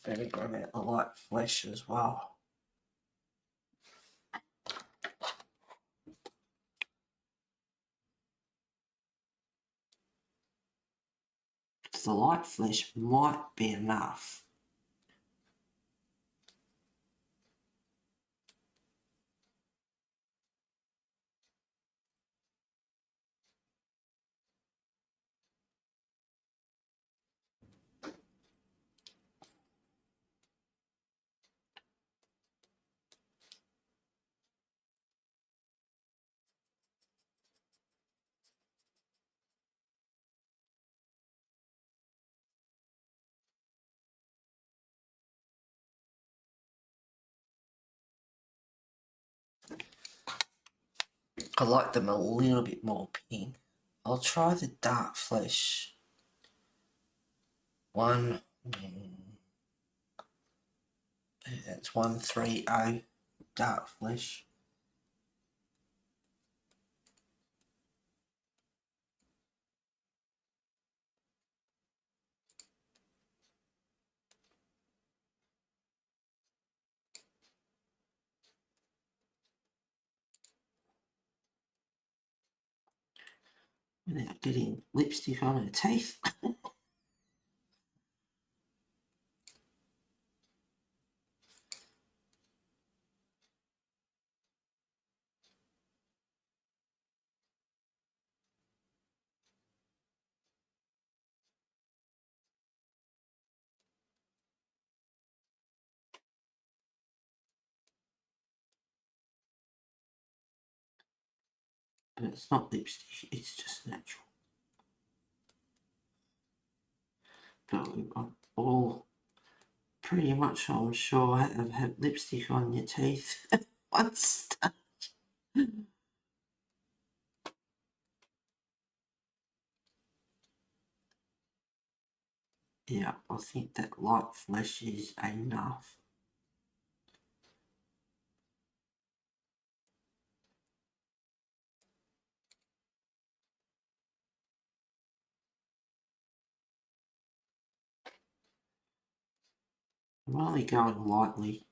Better grab out the light flesh as well. The light flesh might be enough. I like them a little bit more pink. I'll try the dark flesh one. That's 130 dark flesh. Without getting lipstick on her teeth. But it's not lipstick, it's just natural. But we've got all pretty much, I'm sure, have had lipstick on your teeth at one stage. Yeah, I think that light flesh is enough. I'm only going lightly.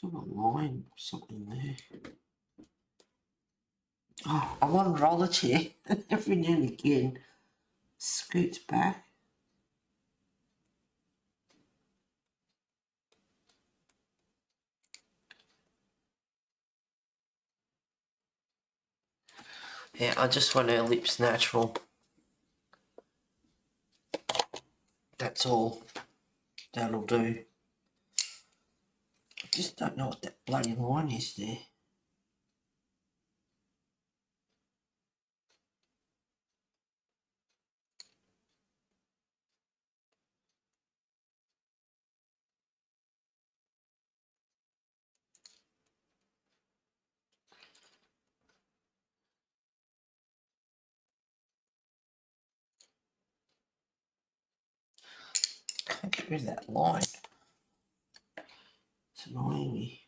Got a line or something there. Oh, I'm on roller chair and every now and again scoots back. Yeah, I just want her lips natural. That's all. That'll do. I just don't know what that bloody line is there. Can't get rid of that line. It's annoying me.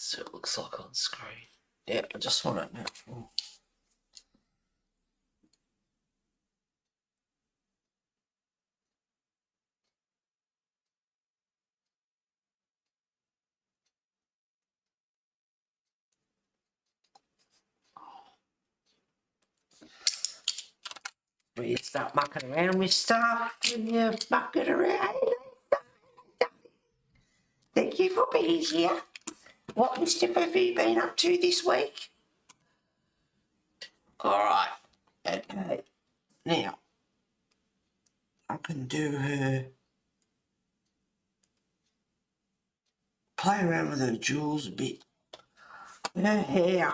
So it looks like on screen. Yeah, I just want it natural. When you start mucking around with stuff, when you muck it around. Thank you for being here. What mischief have you been up to this week? Alright, okay. Now, I can do her, play around with her jewels a bit. Her hair.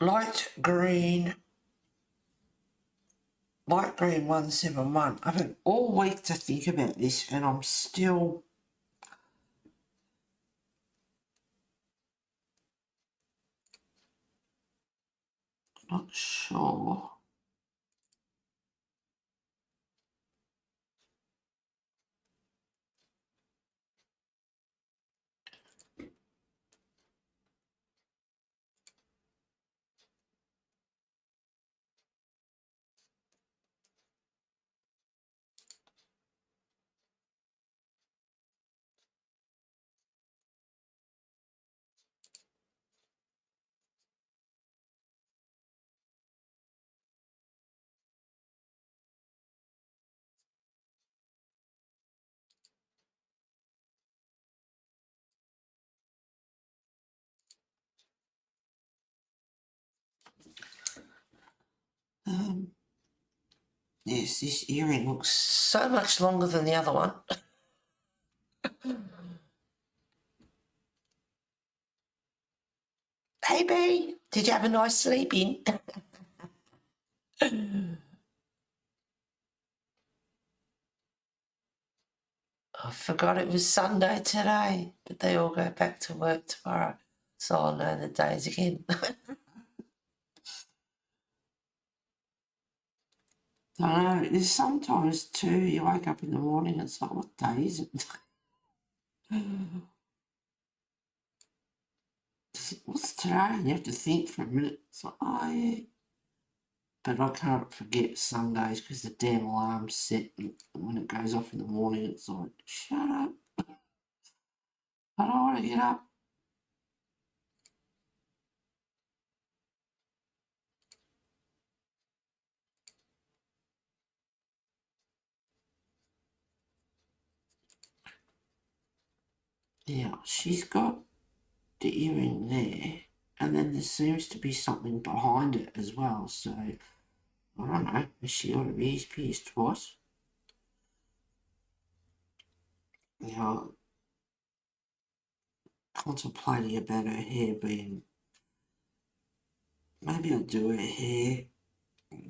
Light green 171. I've had all week to think about this and I'm still not sure. Yes, this earring looks so much longer than the other one. Hey B, did you have a nice sleep in? I forgot it was Sunday today, but they all go back to work tomorrow, so I'll know the days again. I know, there's sometimes too, you wake up in the morning and it's like, what day is it? What's today? And you have to think for a minute. It's like, oh yeah. But I can't forget Sundays because the damn alarm's set and when it goes off in the morning it's like, shut up. I don't want to get up. Now, she's got the earring there and then there seems to be something behind it as well, so I don't know, has she got her ears pierced twice? Now, contemplating about her hair being, maybe I'll do her hair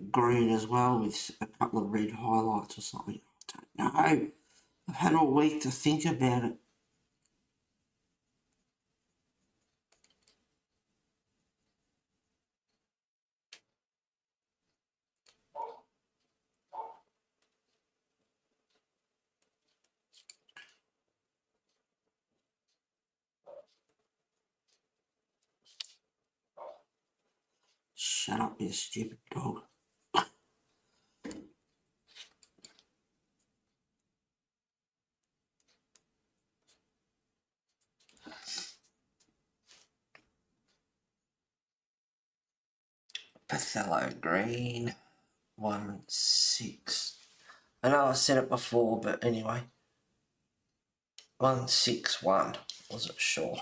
green as well with a couple of red highlights or something. I don't know. I've had all week to think about it. Shut up, you stupid dog. Phthalo green 1-6. I know I said it before, but anyway. 161. Wasn't sure.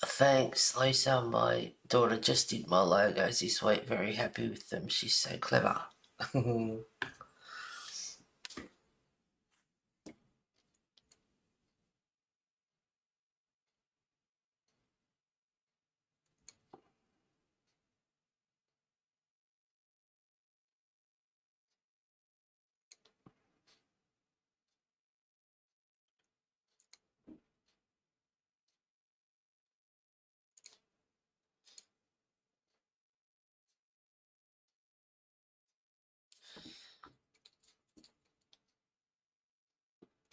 Thanks, Lisa. My daughter just did my logos this week. Very happy with them. She's so clever.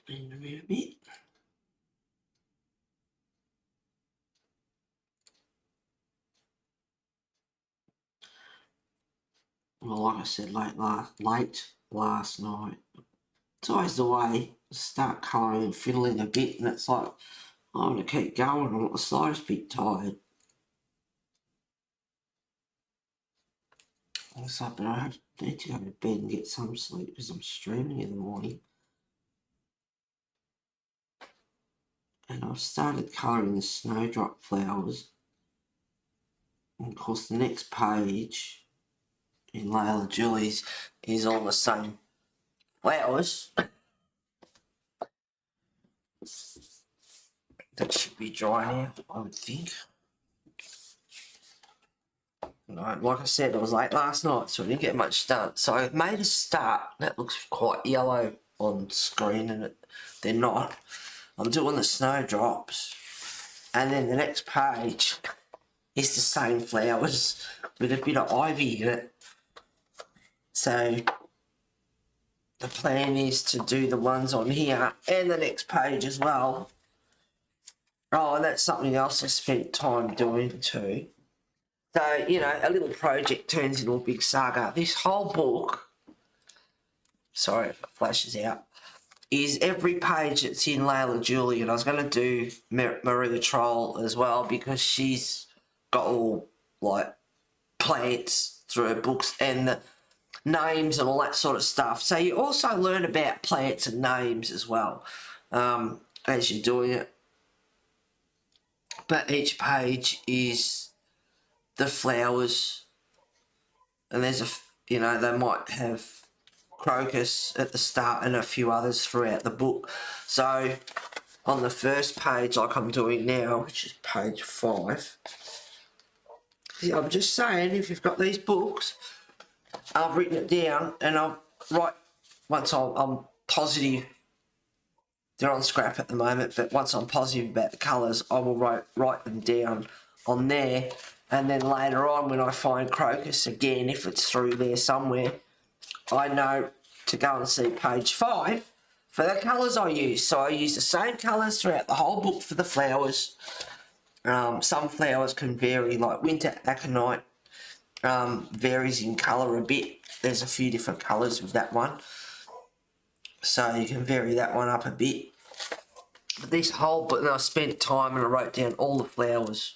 In a bit. Well, like I said, late last night. It's always the way. Start colouring and fiddling a bit, and it's like I want to keep going. I'm not the slightest bit tired. It's like, but I need to go to bed and get some sleep because I'm streaming in the morning. And I've started colouring the snowdrop flowers. And of course, the next page in Layla Julie's is all the same flowers. That should be dry now, I would think. No, like I said, it was late last night, so I didn't get much done. So I've made a start. That looks quite yellow on screen, and they're not. I'm doing the snowdrops, and then the next page is the same flowers with a bit of ivy in it. So the plan is to do the ones on here and the next page as well. Oh, and that's something else I spent time doing too. So, you know, a little project turns into a big saga. This whole book, sorry if it flashes out, is every page that's in Layla Julie. And I was going to do Maria Troll as well because she's got all, like, plants through her books and the names and all that sort of stuff. So you also learn about plants and names as well as you're doing it. But each page is the flowers, and there's a, you know, they might have crocus at the start and a few others throughout the book. So on the first page, like I'm doing now, which is page 5, I'm just saying, if you've got these books, I've written it down, and I'll write, once I'm positive, they're on scrap at the moment, but once I'm positive about the colours, I will write them down on there. And then later on, when I find crocus again, if it's through there somewhere, I know to go and see page 5 for the colours I use. So I use the same colours throughout the whole book for the flowers. Some flowers can vary, like winter aconite varies in colour a bit. There's a few different colours with that one. So you can vary that one up a bit. But this whole book, and I spent time and I wrote down all the flowers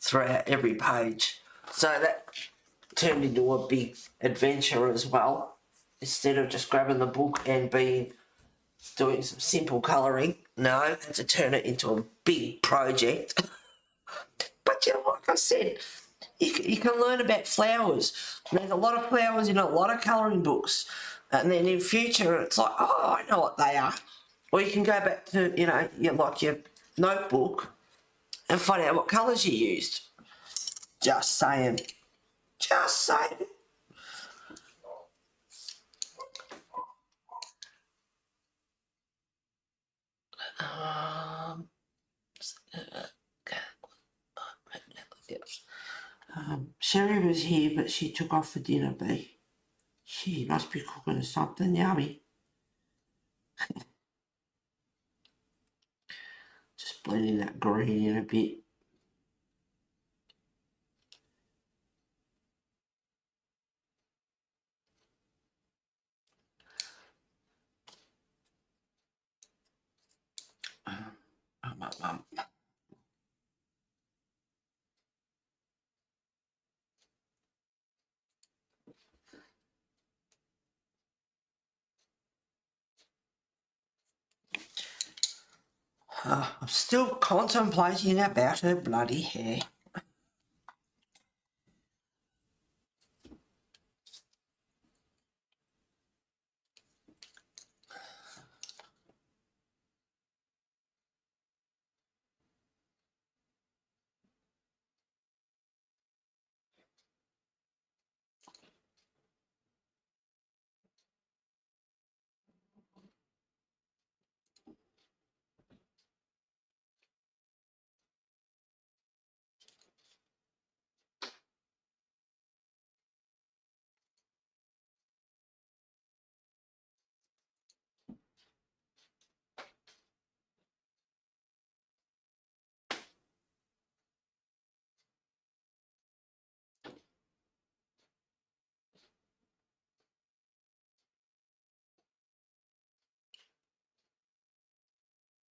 throughout every page. So that turned into a big adventure as well. Instead of just grabbing the book and doing some simple colouring, no, I had to turn it into a big project. But you know, like I said, you can learn about flowers. There's a lot of flowers in a lot of colouring books. And then in future, it's like, oh, I know what they are. Or you can go back to, you know, your notebook and find out what colours you used. Just saying. Just saying. Sherry was here, but she took off for dinner, B. She must be cooking something yummy. Just blending that green in a bit. I'm still contemplating about her bloody hair.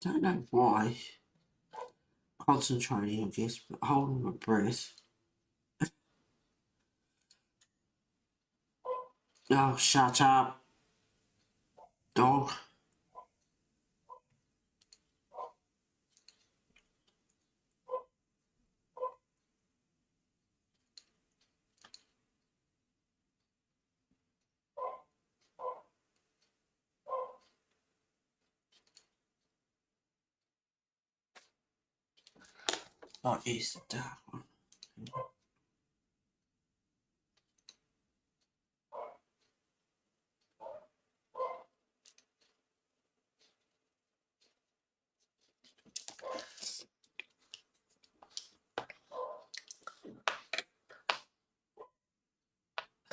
Don't know why. Concentrating, I guess, but holding my breath. Oh, shut up, dog. Oh, it's the dark one.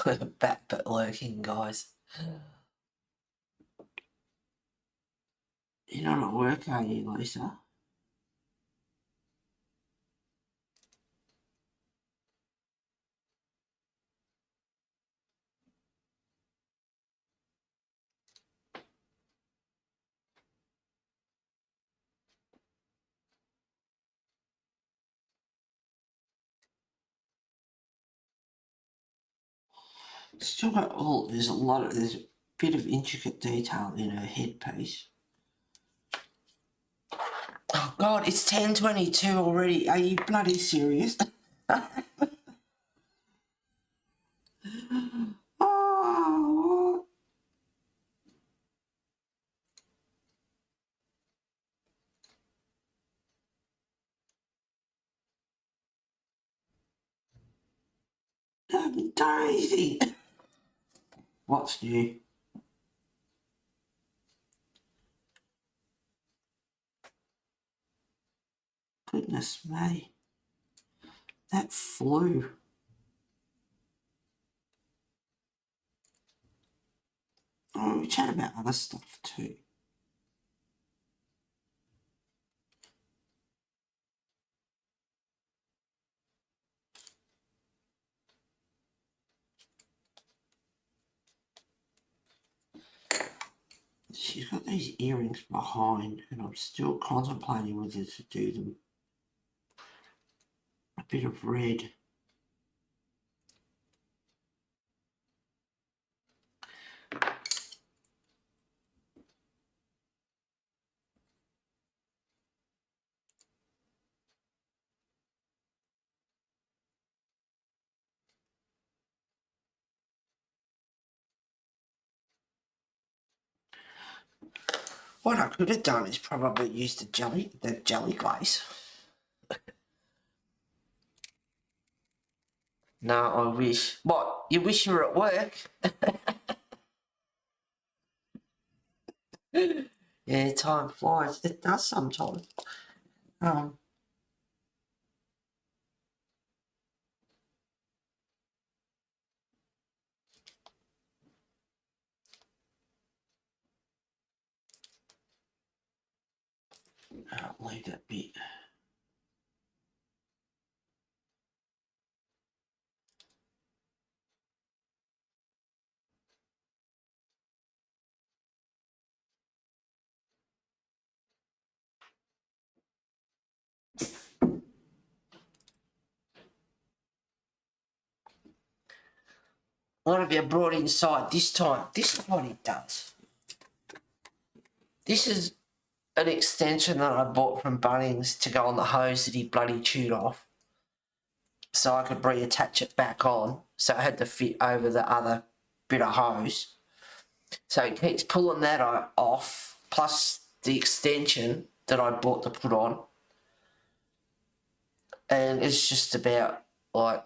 We're back but lurking, guys. You're not at work, are you, Lisa? Still got all, there's a bit of intricate detail in her headpiece. Oh God, it's 10:22 already. Are you bloody serious? Oh, I haven't done anything. What's new? Goodness me. That flew. Oh, we chat about other stuff too. She's got these earrings behind, and I'm still contemplating whether to do them. A bit of red. What I could have done is probably used the jelly glaze. No, I wish. What? You wish you were at work? Yeah, time flies. It does sometimes. I'll leave that bit. What have you brought inside this time? This is what it does. This is an extension that I bought from Bunnings to go on the hose that he bloody chewed off, so I could reattach it back on, so it had to fit over the other bit of hose. So it keeps pulling that off, plus the extension that I bought to put on. And it's just about like...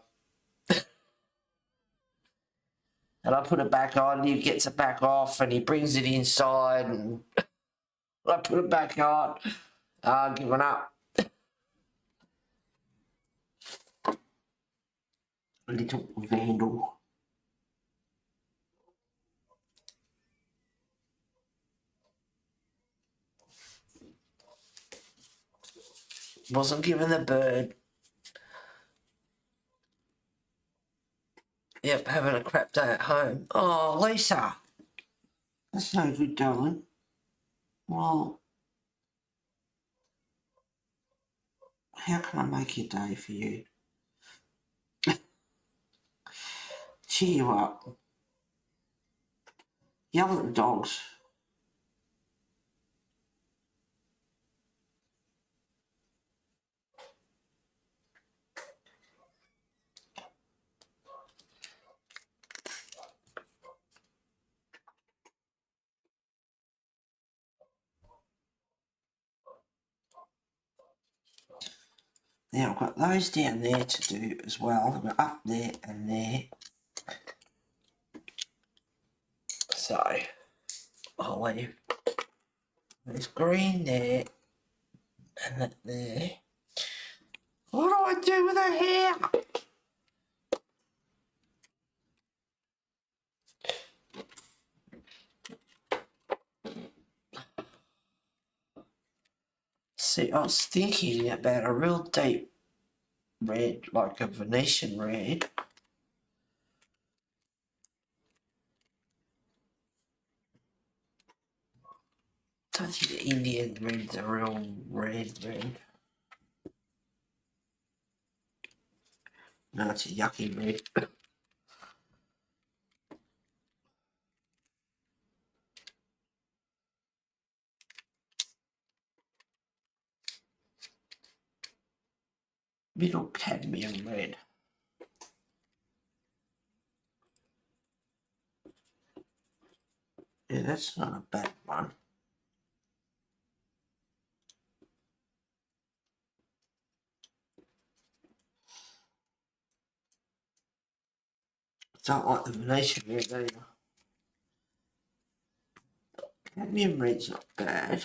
And I put it back on, he gets it back off, and he brings it inside, and I put it back on. Giving up. Little vandal. Wasn't given the bird. Yep, having a crap day at home. Oh, Lisa. That's no good, darling. Well, How can I make your day for you? Cheer you up. Yell at the dogs. Now I've got those down there to do as well. We're up there and there. So I'll leave this green there and that there. What do I do with her hair? See, I was thinking about a real deep red, like a Venetian red. I don't think the Indian red's a real red. No, it's a yucky red. Middle cadmium red. Yeah, that's not a bad one. I don't like the Venetian red either. Cadmium red's not bad.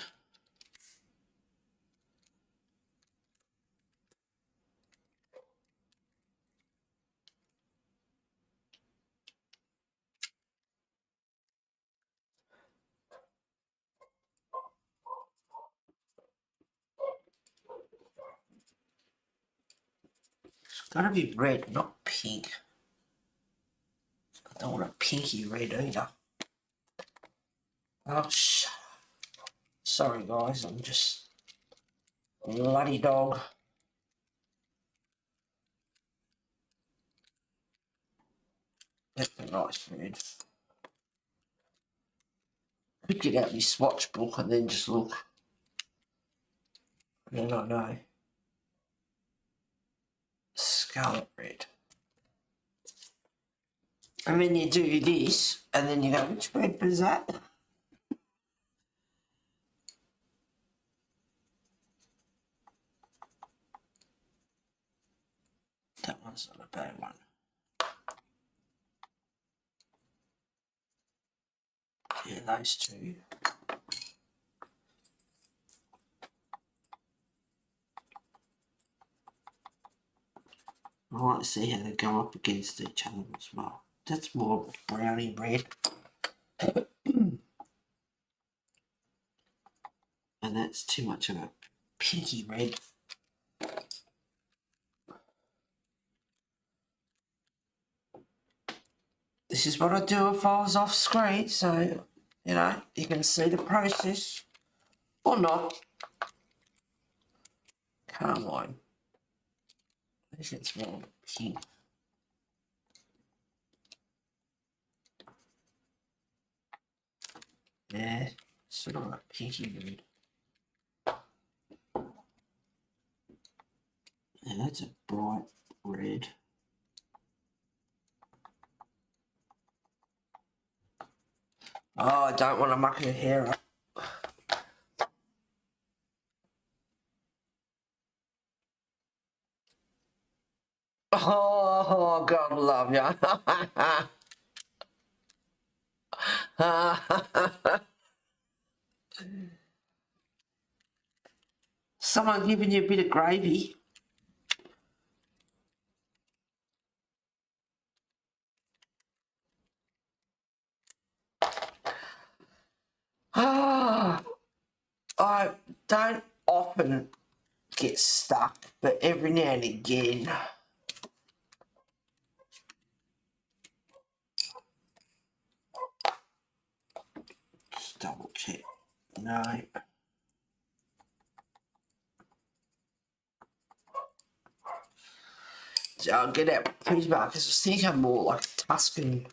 It's gotta be red, not pink. I don't want a pinky red either. Oh, shut up. Sorry guys, I'm just a bloody dog. That's a nice red. Could get out my swatch book and then just look. And then I know. Scarlet red. And then you do this, and then you go, which red was that? That one's not a bad one. Yeah, those two. I like to see how they go up against each other as well. That's more browny red. And that's too much of a pinky red. This is what I do if I was off screen, so, you know, you can see the process. Or not. Come on. This is more pink. Yeah, sort of a pinky red. Yeah, that's a bright red. Oh, I don't want to muck her hair up. Oh, God love ya. Someone giving you a bit of gravy. Ah, I don't often get stuck, but every now and again. Just double check. No. get out Prisma because I was thinking more like Tuscan.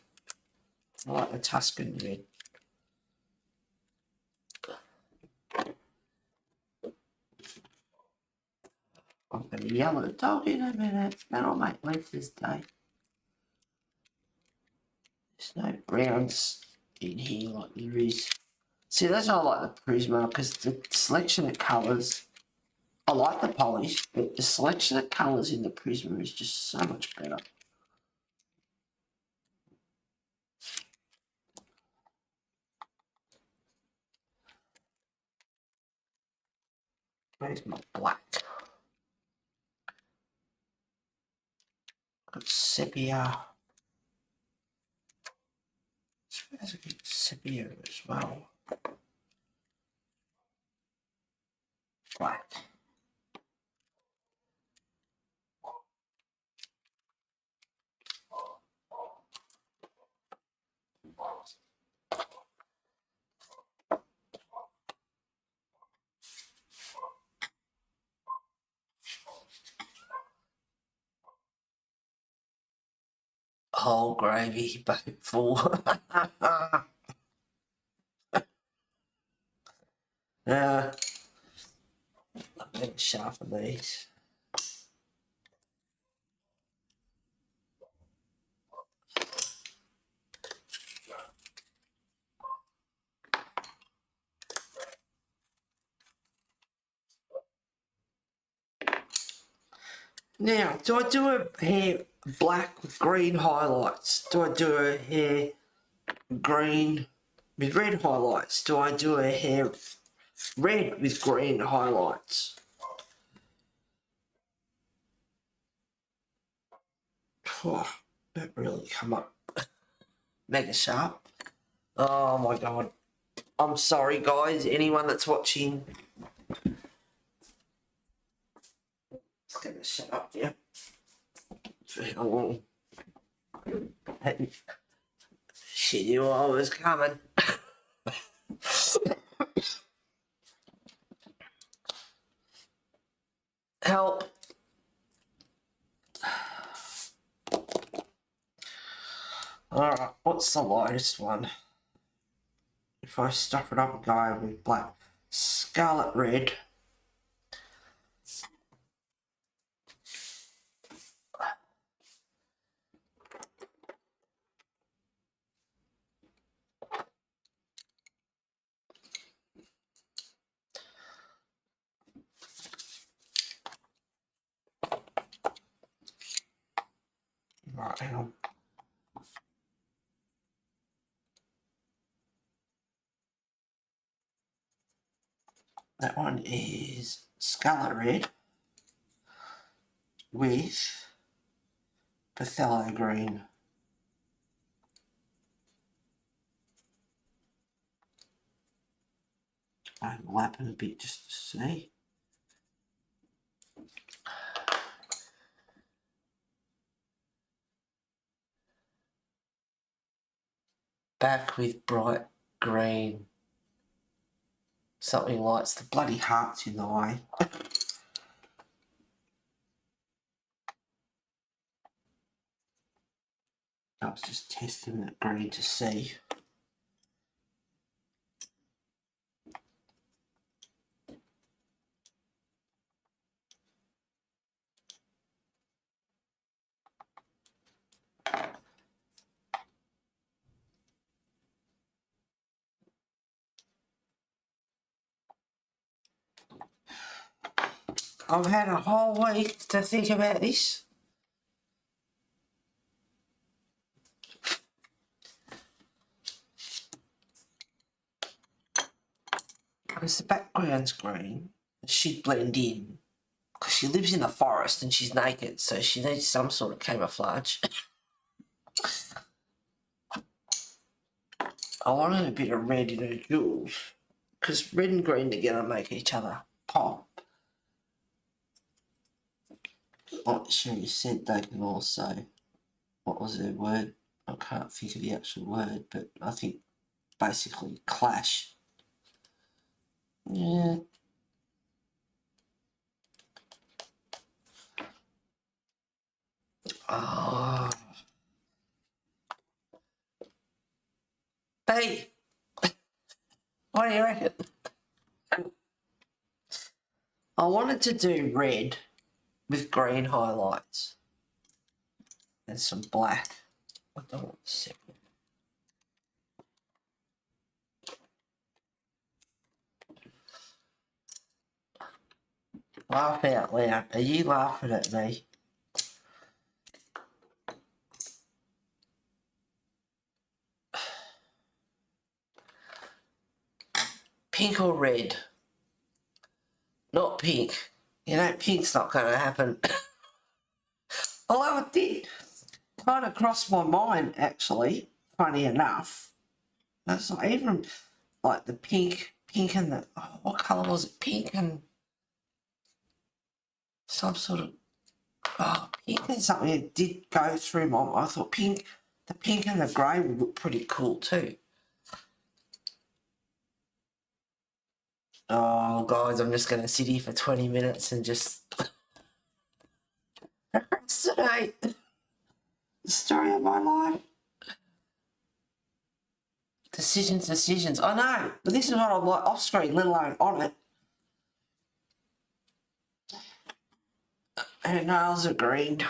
I like the Tuscan red. I'm going to yell at the dog in a minute. That'll make Lisa's day. There's no browns in here like there is. See, that's why I like the Prisma, because the selection of colours, I like the polish, but the selection of colours in the Prisma is just so much better. Where's my black? Got sepia. I suppose I get sepia as well. Black. Whole gravy, bucket full. Yeah. I'm going to sharpen these. Now, do I do a hair black with green highlights? Do I do a hair green with red highlights? Do I do a hair red with green highlights? Oh, that really come up mega sharp. Oh my god. I'm sorry guys, anyone that's watching. It's gonna shut up, yeah. For how long? She knew I was coming. Help. Alright, what's the lightest one? If I stuff it up and go over with black. Scarlet red. Right, hang on. That one is Scarlet Red with Phthalo Green. Overlap it a bit just to see. Back with bright green. Something lights the bloody hearts in the way. I was just testing that green to see. I've had a whole week to think about this. Because the background's green, she'd blend in. Because she lives in the forest and she's naked, so she needs some sort of camouflage. I wanted a bit of red in her jewels. Because red and green together make each other pop. Like Sherry said, they can also, what was her word? I can't think of the actual word, but I think basically clash. Yeah. Oh. Hey, what do you reckon? I wanted to do red with green highlights and some black. I don't want to separate. Laugh out loud. Are you laughing at me? Pink or red? Not pink. You know, pink's not going to happen. Although it did kind of cross my mind, actually, funny enough. That's not even like the pink and the, oh, what colour was it? Pink and some sort of, oh, pink and something that did go through my mind. I thought the pink and the grey would look pretty cool too. Oh, guys, I'm just going to sit here for 20 minutes and just procrastinate. The story of my life. Decisions. I know, but this is what I'm like off screen, let alone on it. Her nails are green.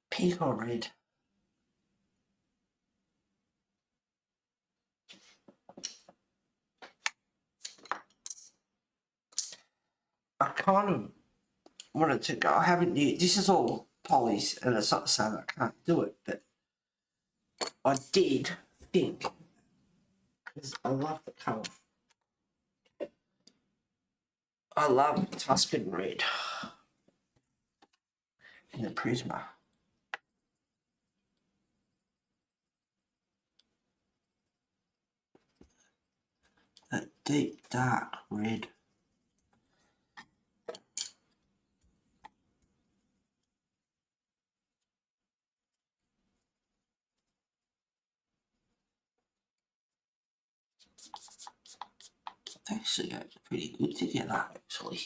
Pink or red? I kind of wanted to go. I haven't used, this is all polys, and it's not saying I can't do it, but I did think, because I love the colour. I love Tuscan red in the Prisma. That deep dark red. Actually goes pretty good together, actually.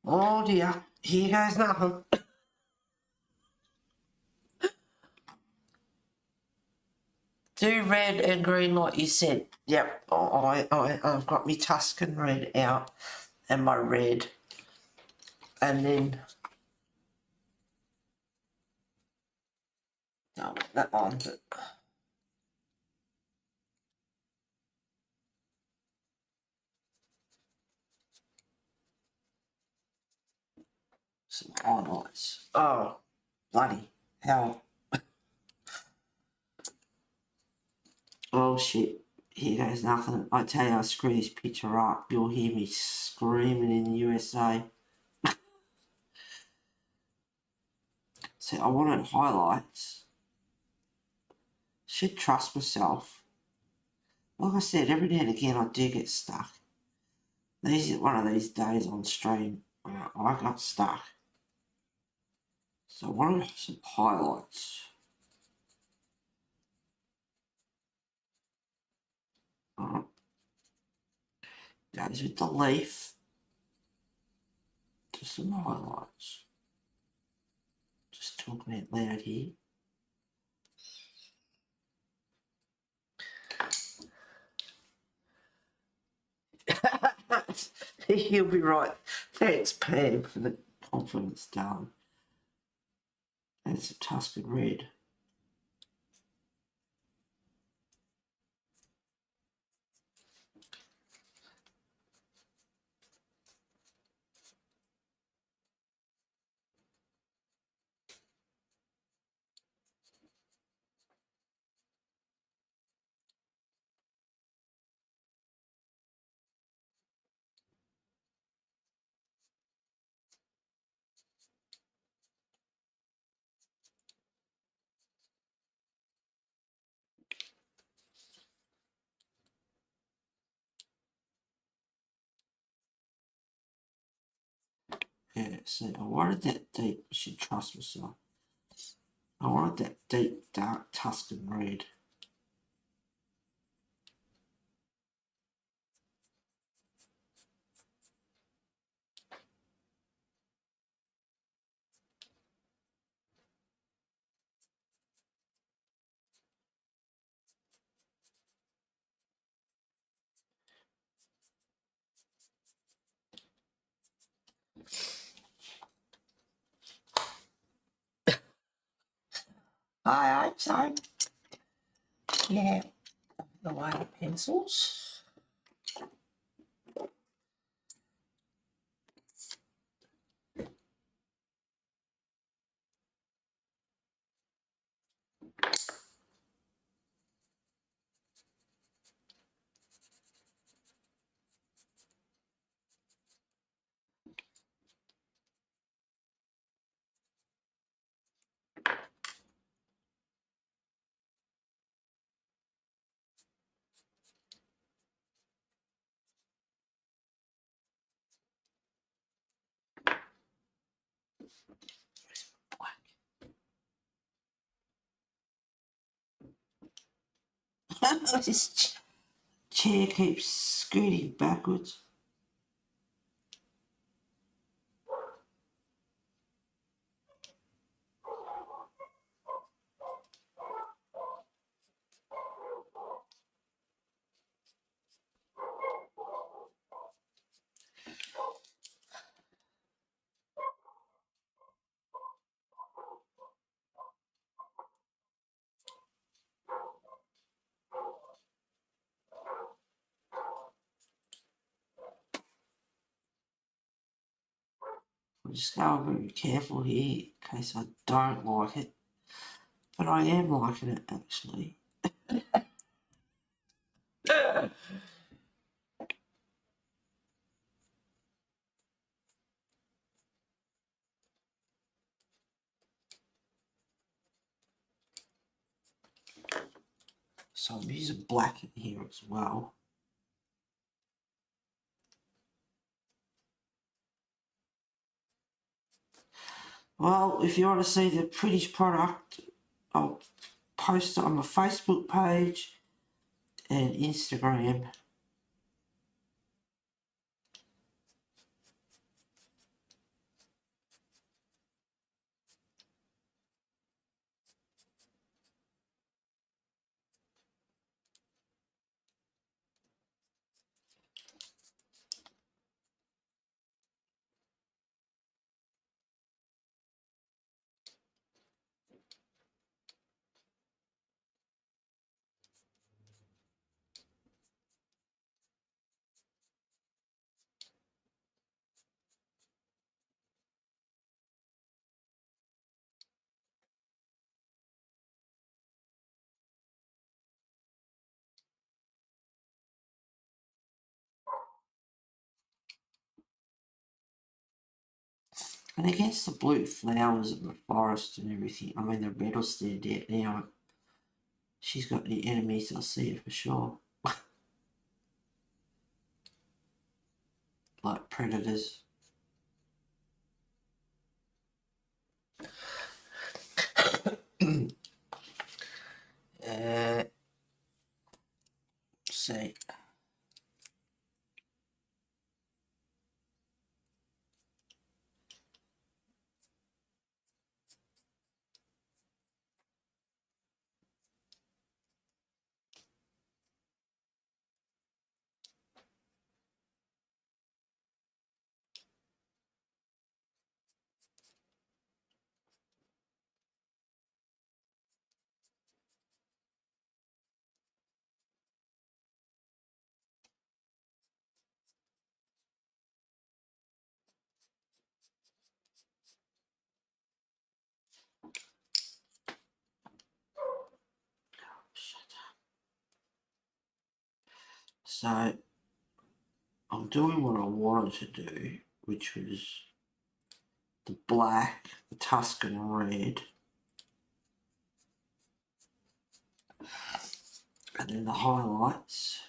Oh dear, here goes nothing. Do red and green like you said. Yep, I've got my Tuscan red out and my red. And then no, that one, but some highlights. Oh, bloody hell. Oh shit, here goes nothing. I tell you, I screw this picture up, you'll hear me screaming in the USA. So I wanted highlights. Should trust myself. Like I said, every now and again I do get stuck. One of these days on stream, I got stuck. So I wanted some highlights. Goes with the leaf. Just some highlights. Just talking out loud here. He'll be right. Thanks, Pam, for the confidence, darling. That's a Tuscan red. Yeah, see, I wanted that deep, I should trust myself. I wanted that deep, dark Tuscan red. I hope so. Yeah, the way of pencils. This chair keeps scooting backwards. I'm just going to be careful here in case I don't like it. But I am liking it actually. So I'm using black in here as well. Well, if you want to see the finished product, I'll post it on my Facebook page and Instagram. And against the blue flowers and the forest and everything, I mean the red will stand out now. She's got any enemies, I'll see it for sure. Like predators. See. So I'm doing what I wanted to do, which was the black, the Tuscan red, and then the highlights.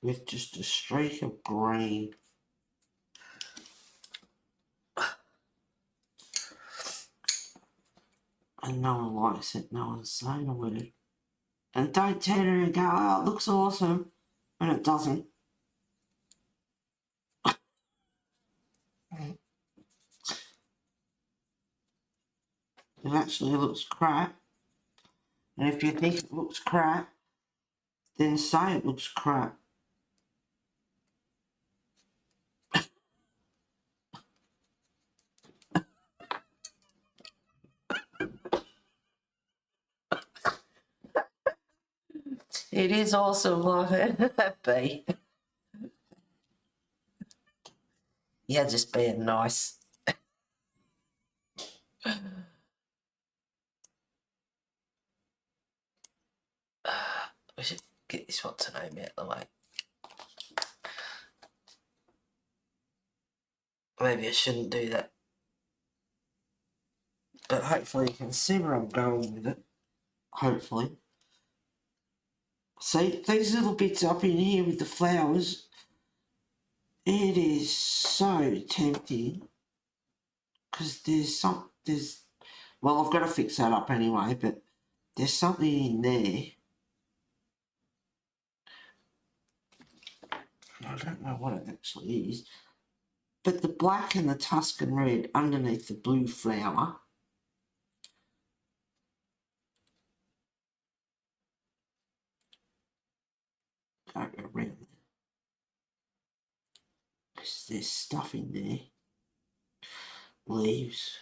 With just a streak of green. And no one likes it, no one's saying a word. And don't turn around and go, oh, it looks awesome, when it doesn't. It actually looks crap. And if you think it looks crap, then say it looks crap. It is awesome, B. Yeah, just being nice. We should get this what's her name out of the way. Maybe I shouldn't do that. But hopefully you can see where I'm going with it. Hopefully. See, these little bits up in here with the flowers, it is so tempting. Because well, I've got to fix that up anyway, but there's something in there. I don't know what it actually is. But the black and the Tuscan red underneath the blue flower, go around there. Because there's stuff in there. Leaves.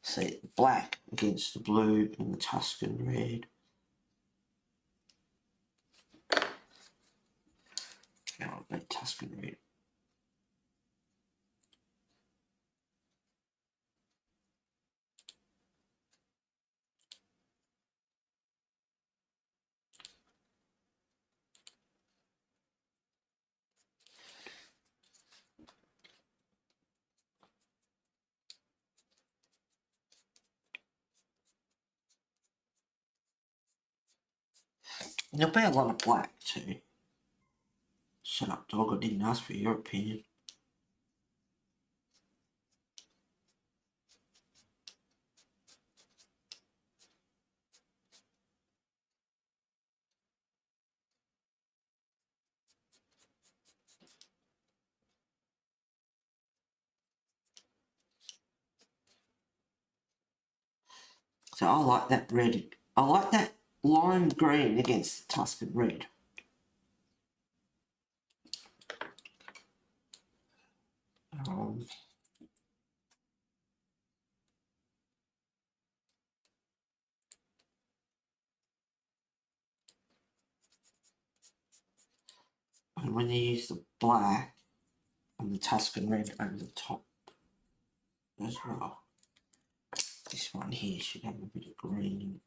See, black against the blue and the Tuscan red. Oh, that Tuscan red. There'll be a lot of black too. Shut up, dog. I didn't ask for your opinion. So I like that red. I like that lime green against the Tuscan red. And when you use the black and the Tuscan red over the top as well, this one here should have a bit of green in it.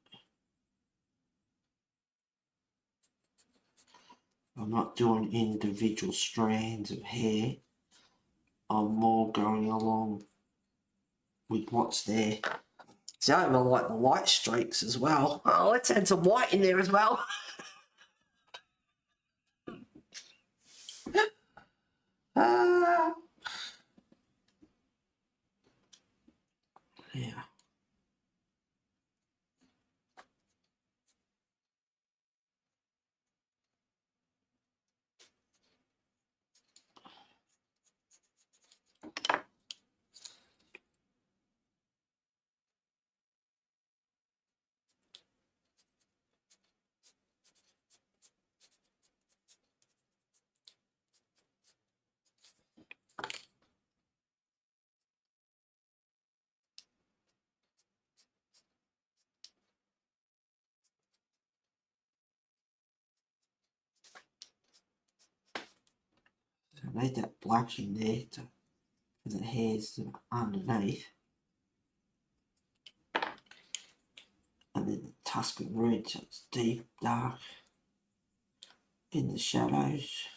I'm not doing individual strands of hair. I'm more going along with what's there. See, I even like the white streaks as well. Oh, let's add some white in there as well. Yeah. I need that black in there for the hairs underneath. And then the Tuscan red, so it's deep, dark in the shadows.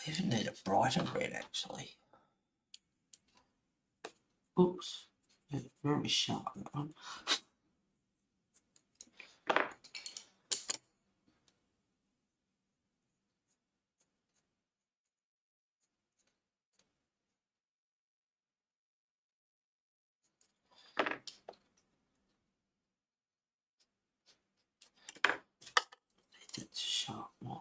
I even need a brighter red actually. Oops, it's very sharp that one. That's a sharp one.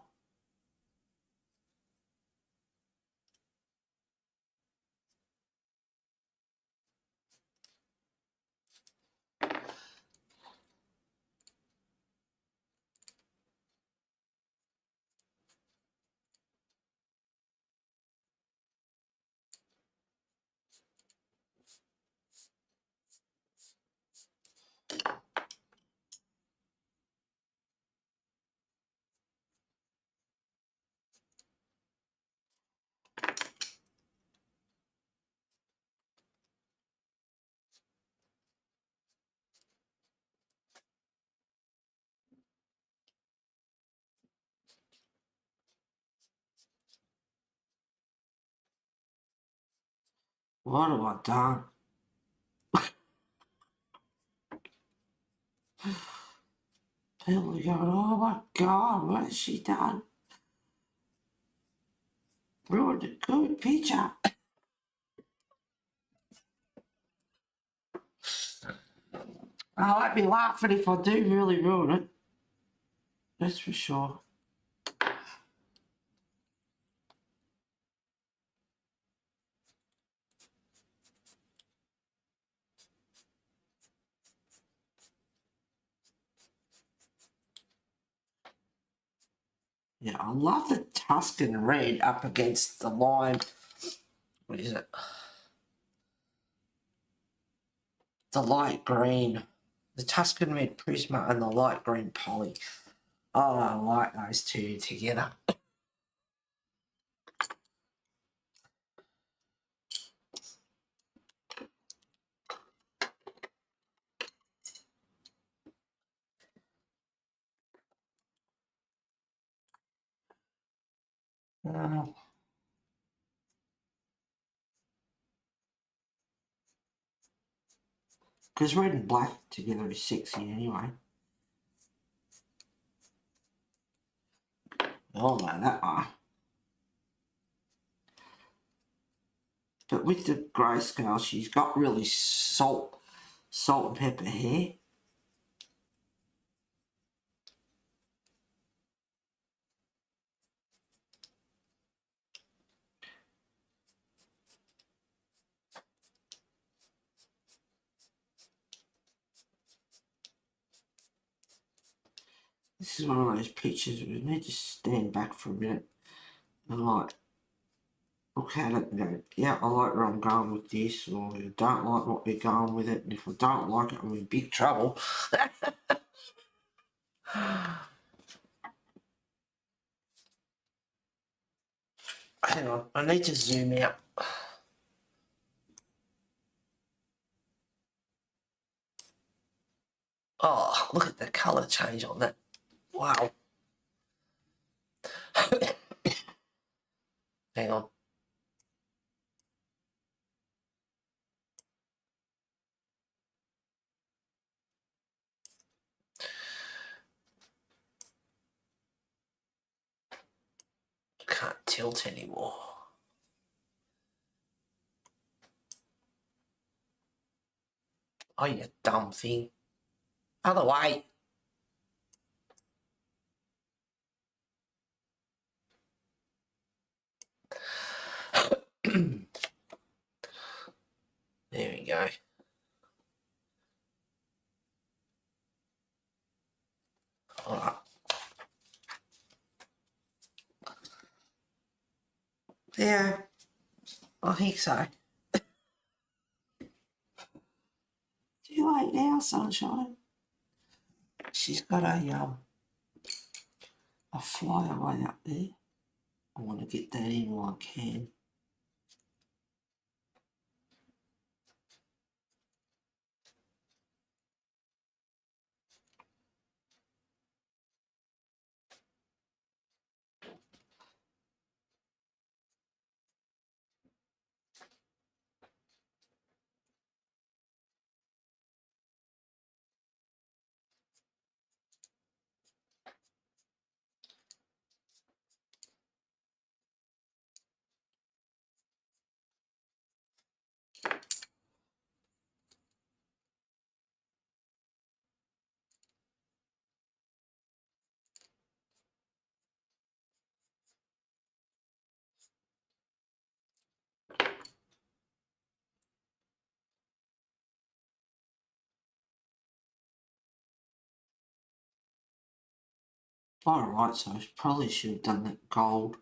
What have I done? People are going, oh my God, what has she done? Ruined a good picture. I won't be laughing if I do really ruin it. That's for sure. Yeah, I love the Tuscan red up against the lime. What is it? The light green. The Tuscan red Prisma and the light green poly. Oh, I like those two together. Because red and black together is sexy anyway. Oh no, that one. But with the grayscale, she's got really salt and pepper hair. This is one of those pictures where you need to stand back for a minute and like look at it and go, yeah, I like where I'm going with this, or I don't like what we're going with it, and if I don't like it, I'm in big trouble. Hang on, I need to zoom out. Oh, look at the colour change on that. Wow. Hang on. Can't tilt anymore. Oh, you dumb thing. Other way. There we go. All right. Yeah, I think so. Too late now, sunshine. She's got a flyaway up there. I want to get that in while I can. Alright, so I probably should have done that gold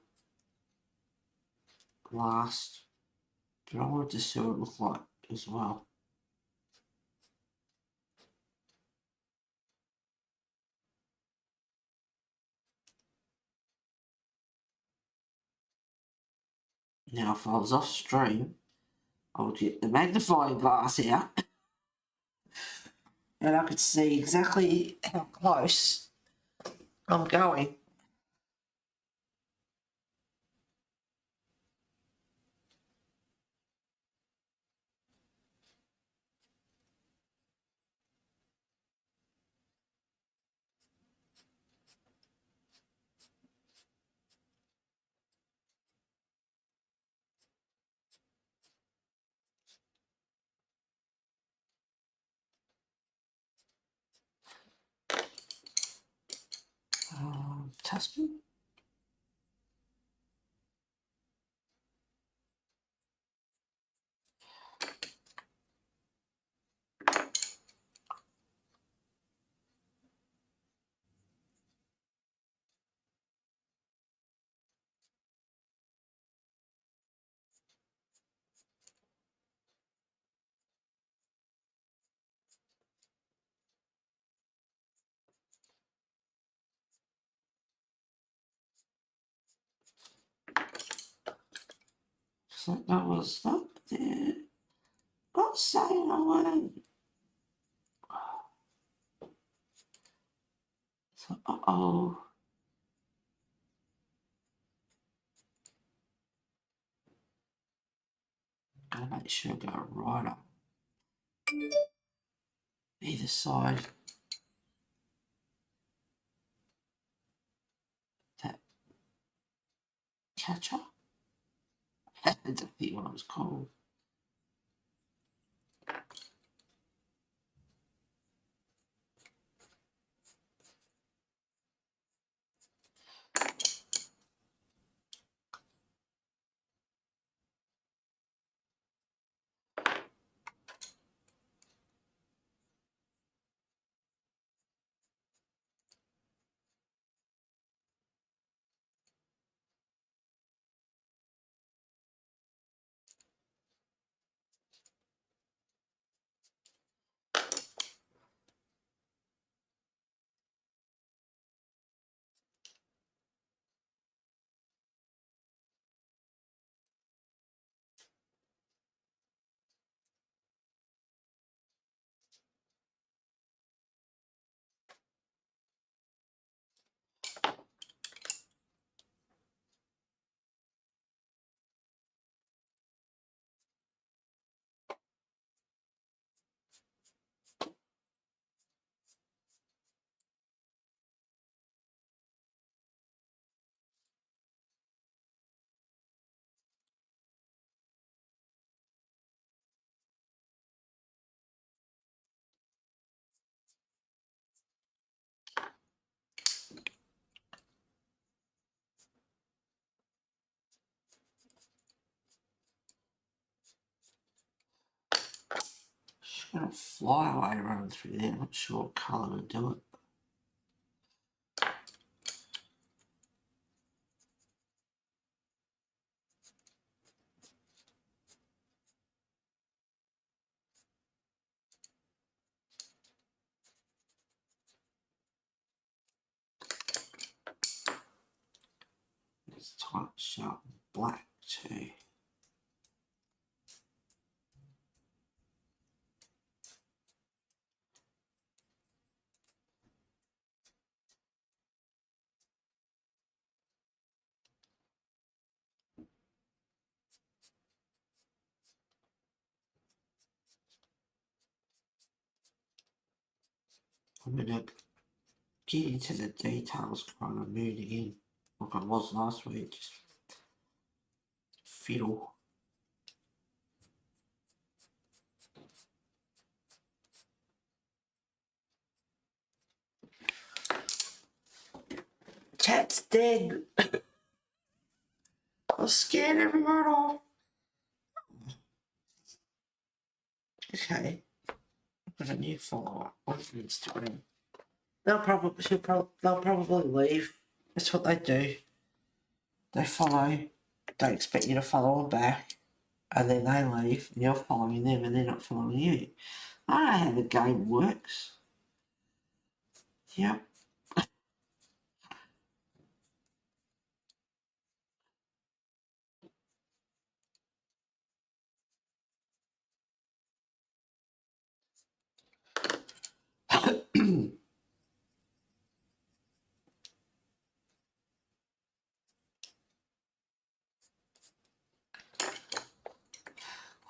last, but I wanted to see what it looked like as well. Now, if I was off stream, I would get the magnifying glass out and I could see exactly how close I'm going. Tuscan? So that was not there. Not saying a word. So, uh-oh. Gotta make sure I go right up either side. That catcher. I had to think what it was called. Just gonna fly away running through there. I'm not sure what colour to do it. It's tight, sharp, black too. I'm gonna get into the details kind of mood again, like I was last week, just fiddle. Chat's dead. I scared everyone off. Okay, I've got a new follower on Instagram. they'll probably leave. That's what they do. They follow. They expect you to follow them back, and then they leave, and you're following them, and they're not following you. I don't know how the game works. Yep.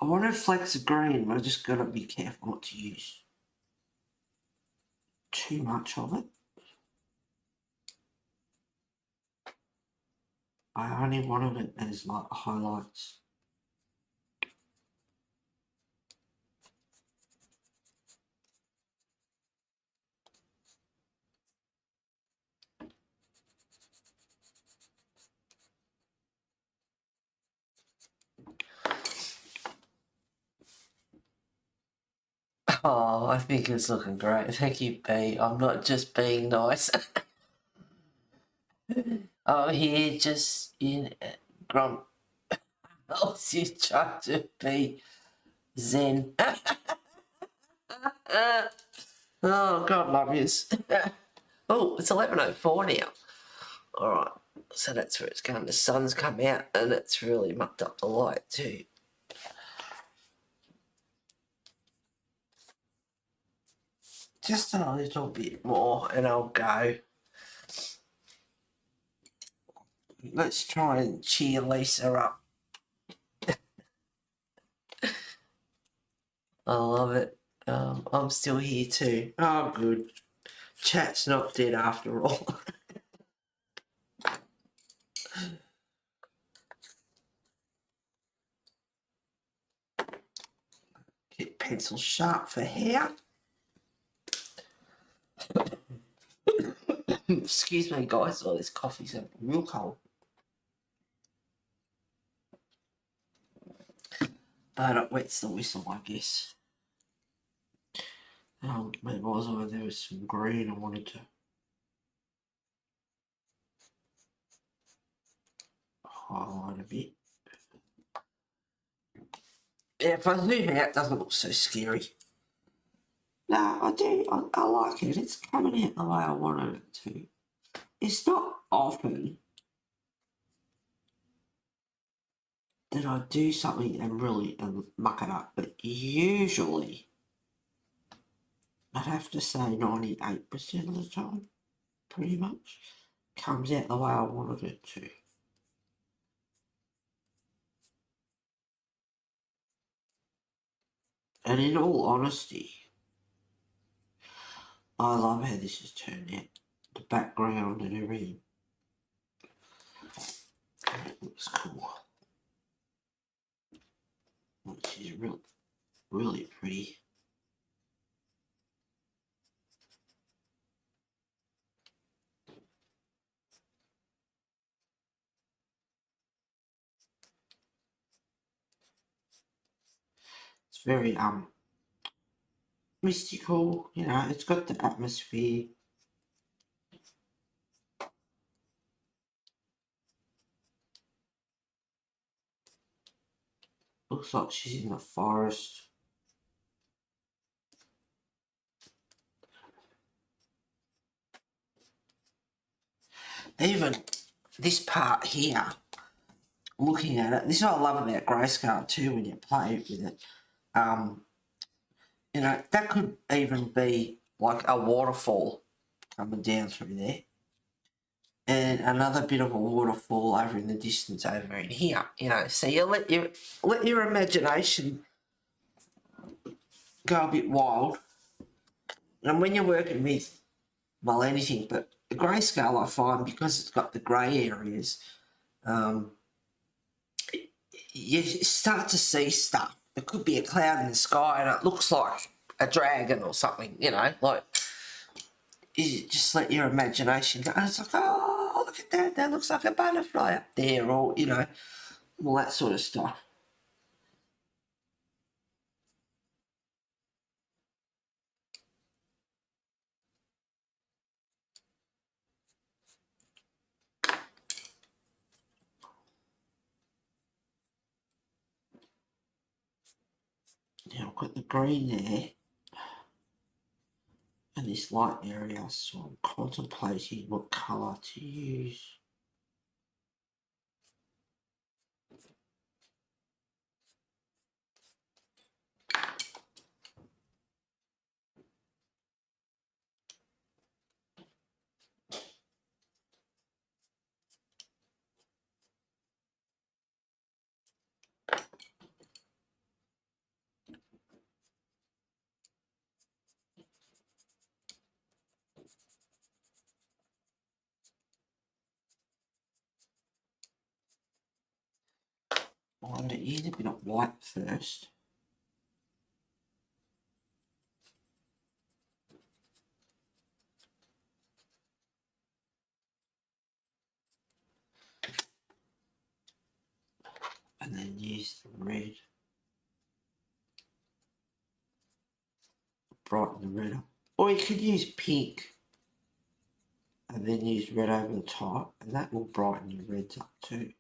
I want to flex the green, but I just got to be careful not to use too much of it. I only wanted it as like highlights. Oh, I think it's looking great. Thank you, B. I'm not just being nice. Oh, here just in Grump. Oh, you trying to be Zen. Oh, God love yous. Oh, it's 11:04 now. Alright, so that's where it's going. The sun's come out and it's really mucked up the light too. Just a little bit more and I'll go. Let's try and cheer Lisa up. I love it. I'm still here too. Oh, good. Chat's not dead after all. Get pencil sharp for hair. Excuse me, guys. Oh, this coffee's real cold. But it wets the whistle, I guess. Where was I? There was some green I wanted to highlight a bit. Yeah, if I zoom out, it doesn't look so scary. No, I do. I like it. It's coming out the way I wanted it to. It's not often that I do something and really muck it up, but usually I'd have to say 98% of the time, pretty much, comes out the way I wanted it to. And in all honesty, I love how this has turned out. The background and everything. It looks cool. She's really pretty. It's very mystical, you know, it's got the atmosphere. Looks like she's in the forest. Even this part here, looking at it, this is what I love about grayscale too when you play with it. You know, that could even be like a waterfall coming down through there. And another bit of a waterfall over in the distance over in here, you know. So you let your imagination go a bit wild. And when you're working with, well, anything, but the grayscale I find, because it's got the grey areas, you start to see stuff. It could be a cloud in the sky and it looks like a dragon or something, you know, like, you just let your imagination go. And it's like, oh, look at that, that looks like a butterfly up there, or, you know, all that sort of stuff. Now I've got the green there and this light area, so I'm contemplating what colour to use. I'm going to use a bit of white first. And then use the red. Brighten the red up. Or you could use pink and then use red over the top, and that will brighten your reds up too.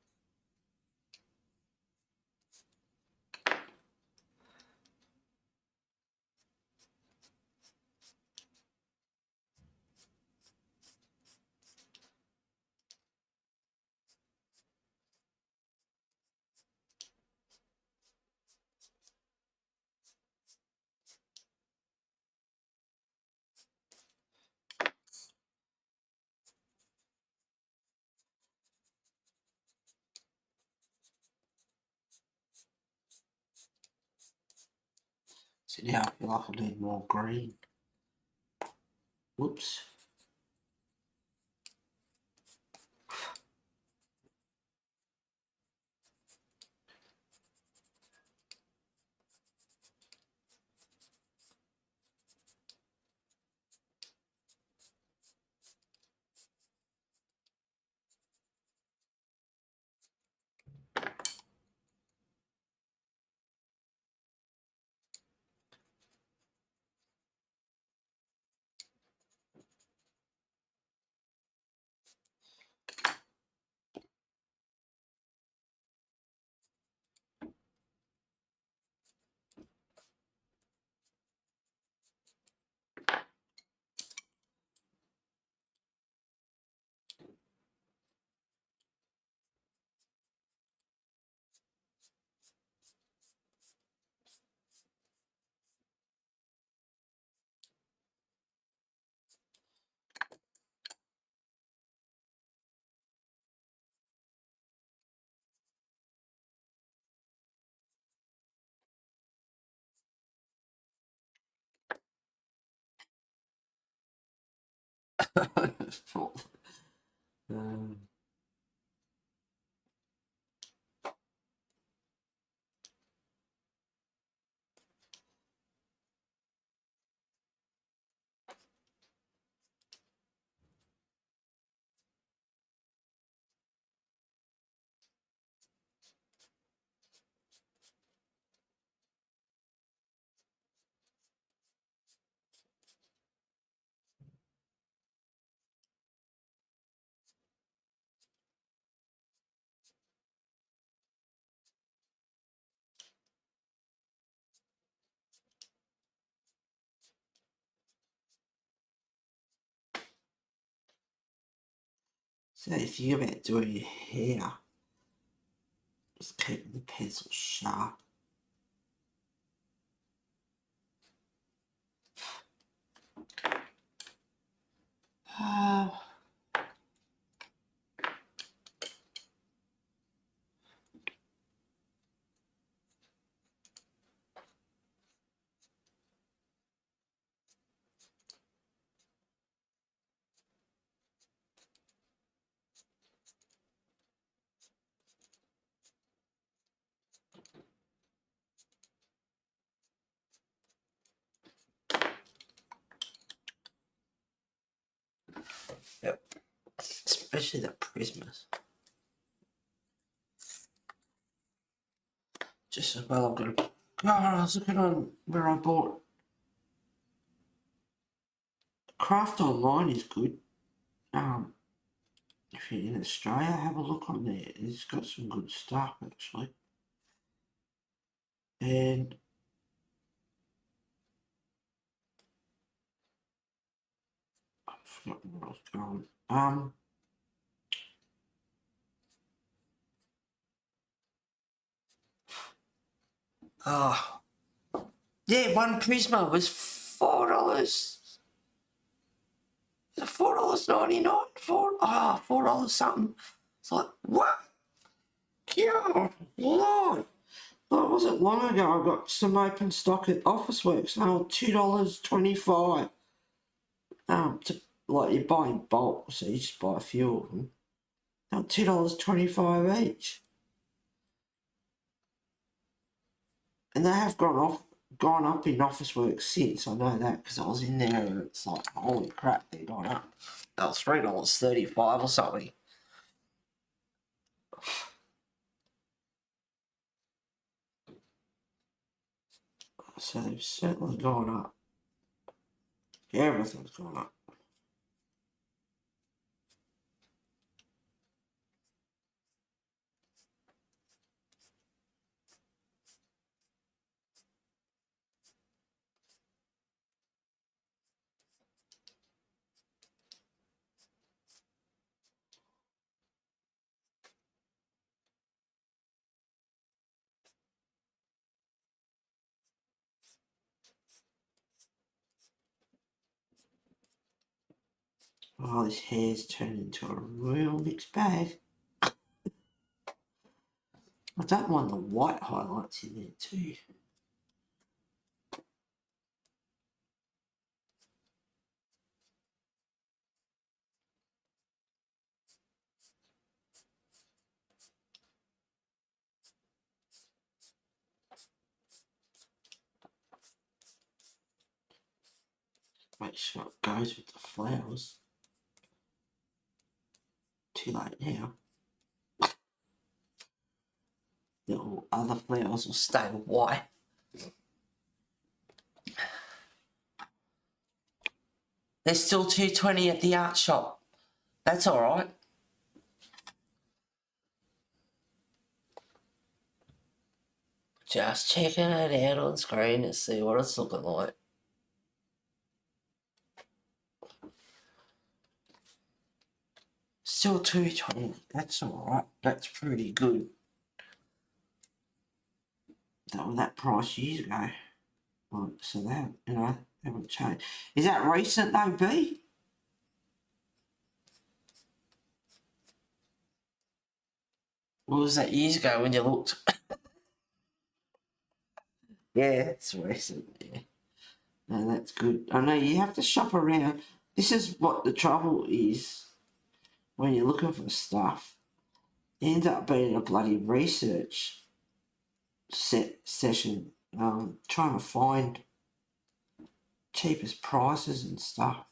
So now I feel like I need more green. Whoops. um, so if you're about doing your hair, just keep the pencil sharp. Yep. Especially the prismas. Just as well I'm going to... Oh, I was looking on where I bought... Craft Online is good. If you're in Australia, have a look on there. It's got some good stuff, actually. And What else going? Oh, yeah, one Prisma was $4. $4.99. $4 something. It's like, what? Yeah, Lord. Well, it wasn't long ago I got some open stock at Officeworks. They were $2.25. To, like you buy in bulk, so you just buy a few of them. They were $2.25 each. And they have gone up in Officeworks since. I know that because I was in there and it's like, holy crap, they've gone up. That was $3.35 or something. So they've certainly gone up. Everything's gone up. Oh, this hair's turned into a real mixed bag. I don't mind the white highlights in there too. Make sure it goes with the flowers. Too late now. The other flowers will stay white. They're still $2.20 at the art shop. That's alright. Just checking it out on screen to see what it's looking like. Still $2.20. That's alright. That's pretty good. That was that price years ago. Well, so that, haven't changed. Is that recent though, B? What was that years ago when you looked? Yeah, it's recent, yeah. No, that's good. I know you have to shop around. This is what the trouble is when you're looking for stuff. It ends up being a bloody research session, trying to find cheapest prices and stuff.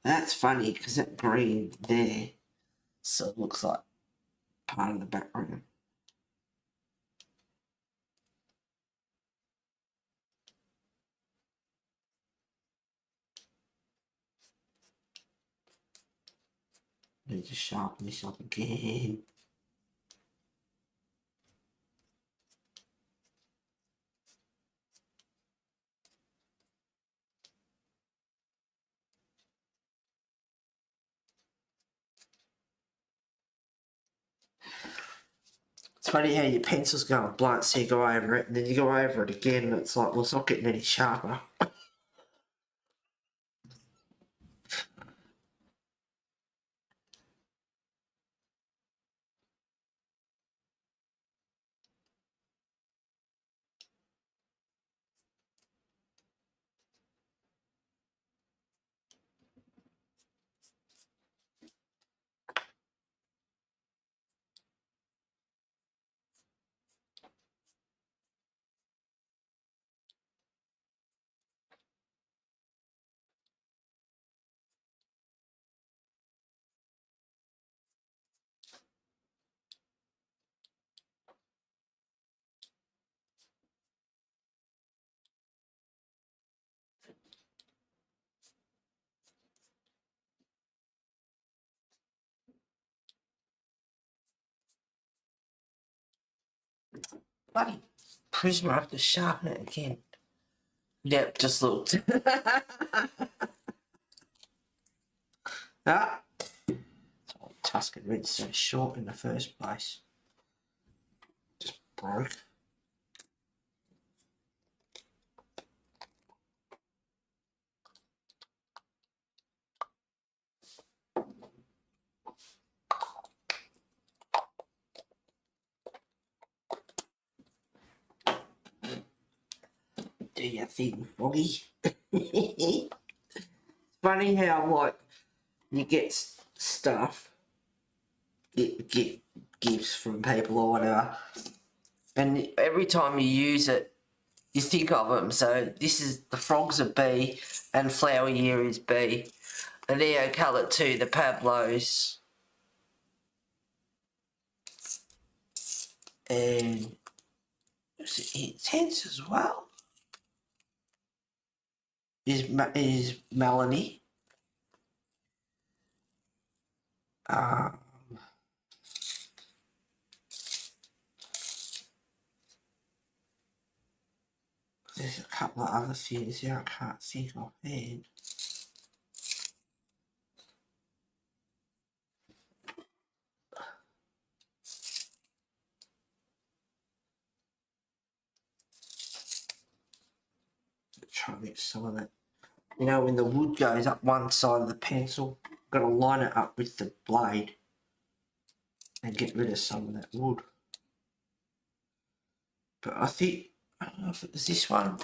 That's funny because that green there so it looks like part of the background. Need to sharpen this up again. It's funny how your pencil's going blunt, so you go over it, and then you go over it again, and it's like, well, it's not getting any sharper. bloody Prisma, I have to sharpen it again. Yep, just looked. Ah, Tuscan Red's so short in the first place. Just broke. Do your thing, Froggy. Funny how, like, you get stuff, get gifts from people or whatever, and every time you use it, you think of them. So this is, the frog's a B, and Flower Year is B. The Neo Colour 2, the Pablos, and it's intense as well. Is Melanie. There's a couple of other things here I can't think of offhand. Try to get some of that. You know, when the wood goes up one side of the pencil, I've got to line it up with the blade and get rid of some of that wood. But I think, I don't know if it was this one,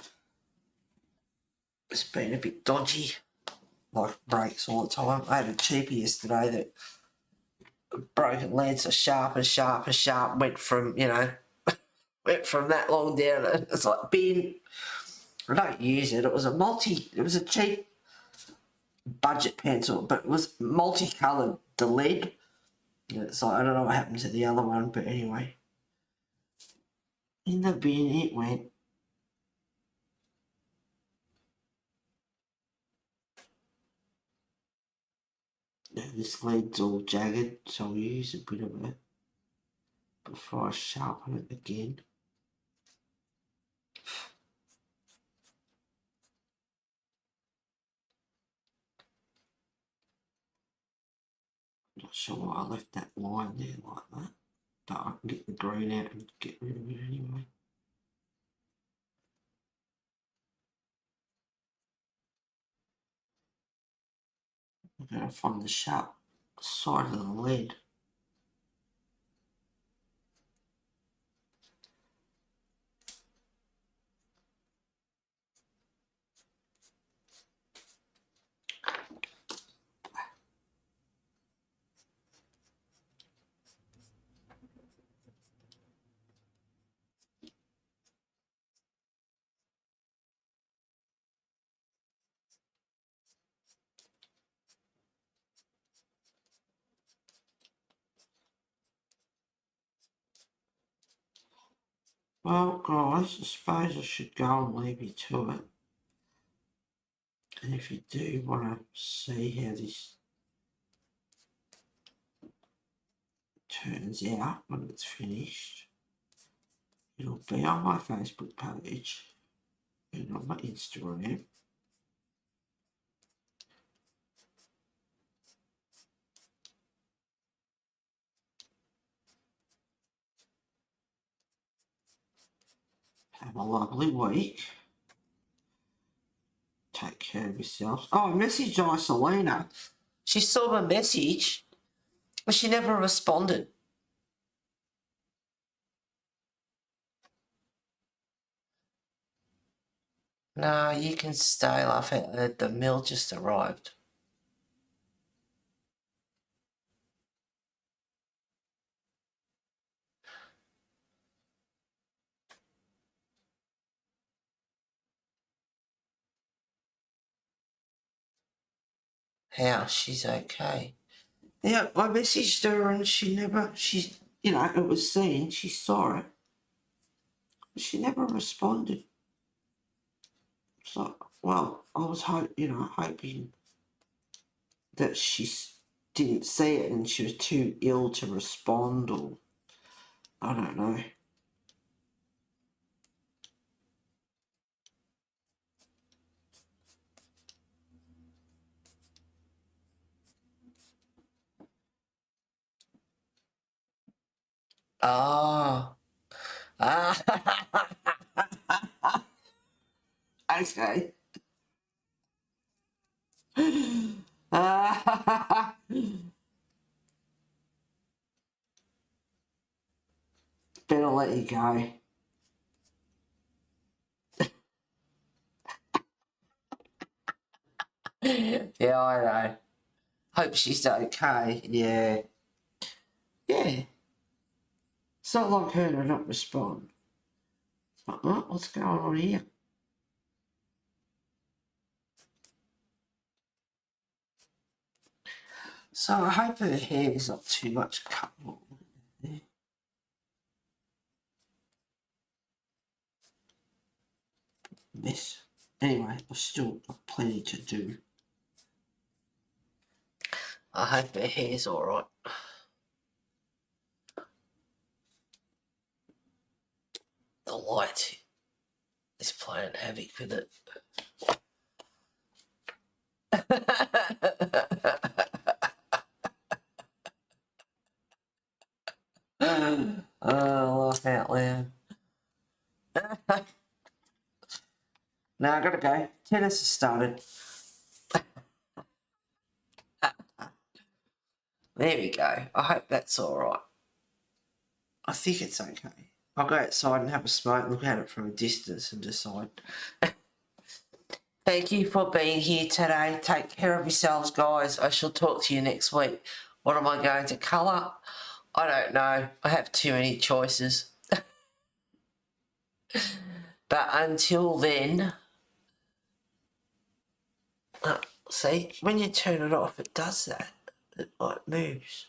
it's been a bit dodgy, like breaks all the time. I had a cheapie yesterday that broken leads are sharp and sharp and sharp, went from, you know, went from that long down, it's like bin. I don't use it. It was a cheap budget pencil, but it was multicoloured, the lead. It's like, I don't know what happened to the other one, but anyway. In the bin it went. Now this lead's all jagged, so I'll use a bit of it before I sharpen it again. Not sure why I left that line there like that, but I can get the green out and get rid of it anyway. I'm going to find the sharp side of the lead. Well, guys, I suppose I should go and leave you to it. And if you do want to see how this turns out when it's finished, it'll be on my Facebook page and on my Instagram. Have a lovely week. Take care of yourselves. Oh, I messaged Isolina. She saw my message, but she never responded. No, you can stay, laugh at the mill just arrived. How? She's okay. Yeah, I messaged her and she, you know, it was seen, she saw it, but she never responded. So, well, I was hoping that she didn't see it and she was too ill to respond, or I don't know. Oh. Ah. Okay. Ah. Better let you go. Yeah, I know. Hope she's okay. Yeah. Yeah. It's not like her to not respond. It's like, oh, what's going on here? So I hope her hair is not too much cut. This. Anyway, I've still got plenty to do. I hope her hair's alright. The light is playing havoc with it. Oh, laugh out loud. Now I gotta go. Tennis has started. There we go. I hope that's alright. I think it's okay. I'll go outside and have a smoke, look at it from a distance and decide. Thank you for being here today. Take care of yourselves, guys. I shall talk to you next week. What am I going to colour? I don't know. I have too many choices. But until then... see, when you turn it off, it does that. It like moves.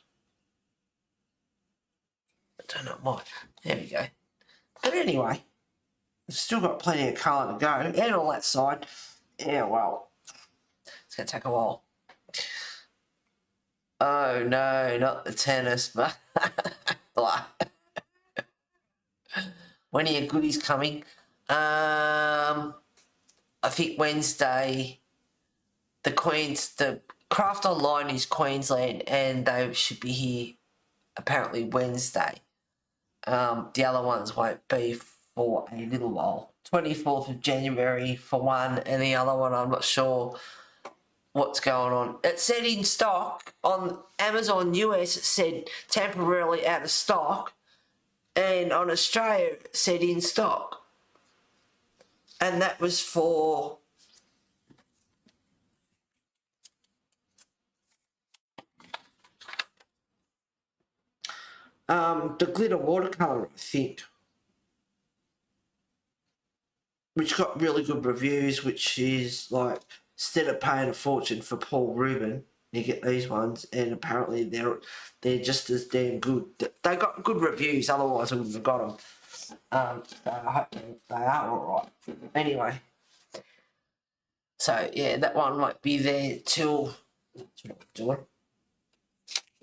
I don't know why. There we go. But anyway, I've still got plenty of colour to go. And on that side, yeah, well, it's going to take a while. Oh no, not the tennis, but when are your goodies coming? I think Wednesday. The Craft Online is Queensland, and they should be here apparently Wednesday. The other ones won't be for a little while. 24th of January for one, and the other one I'm not sure what's going on. It said in stock on Amazon US. It said temporarily out of stock, and on Australia it said in stock, and that was for the glitter watercolour, I think, which got really good reviews, which is like, instead of paying a fortune for Paul Rubin, you get these ones, and apparently they're just as damn good. They got good reviews, otherwise I wouldn't have got them. So I hope they are alright. Anyway, so yeah, that one might be there till...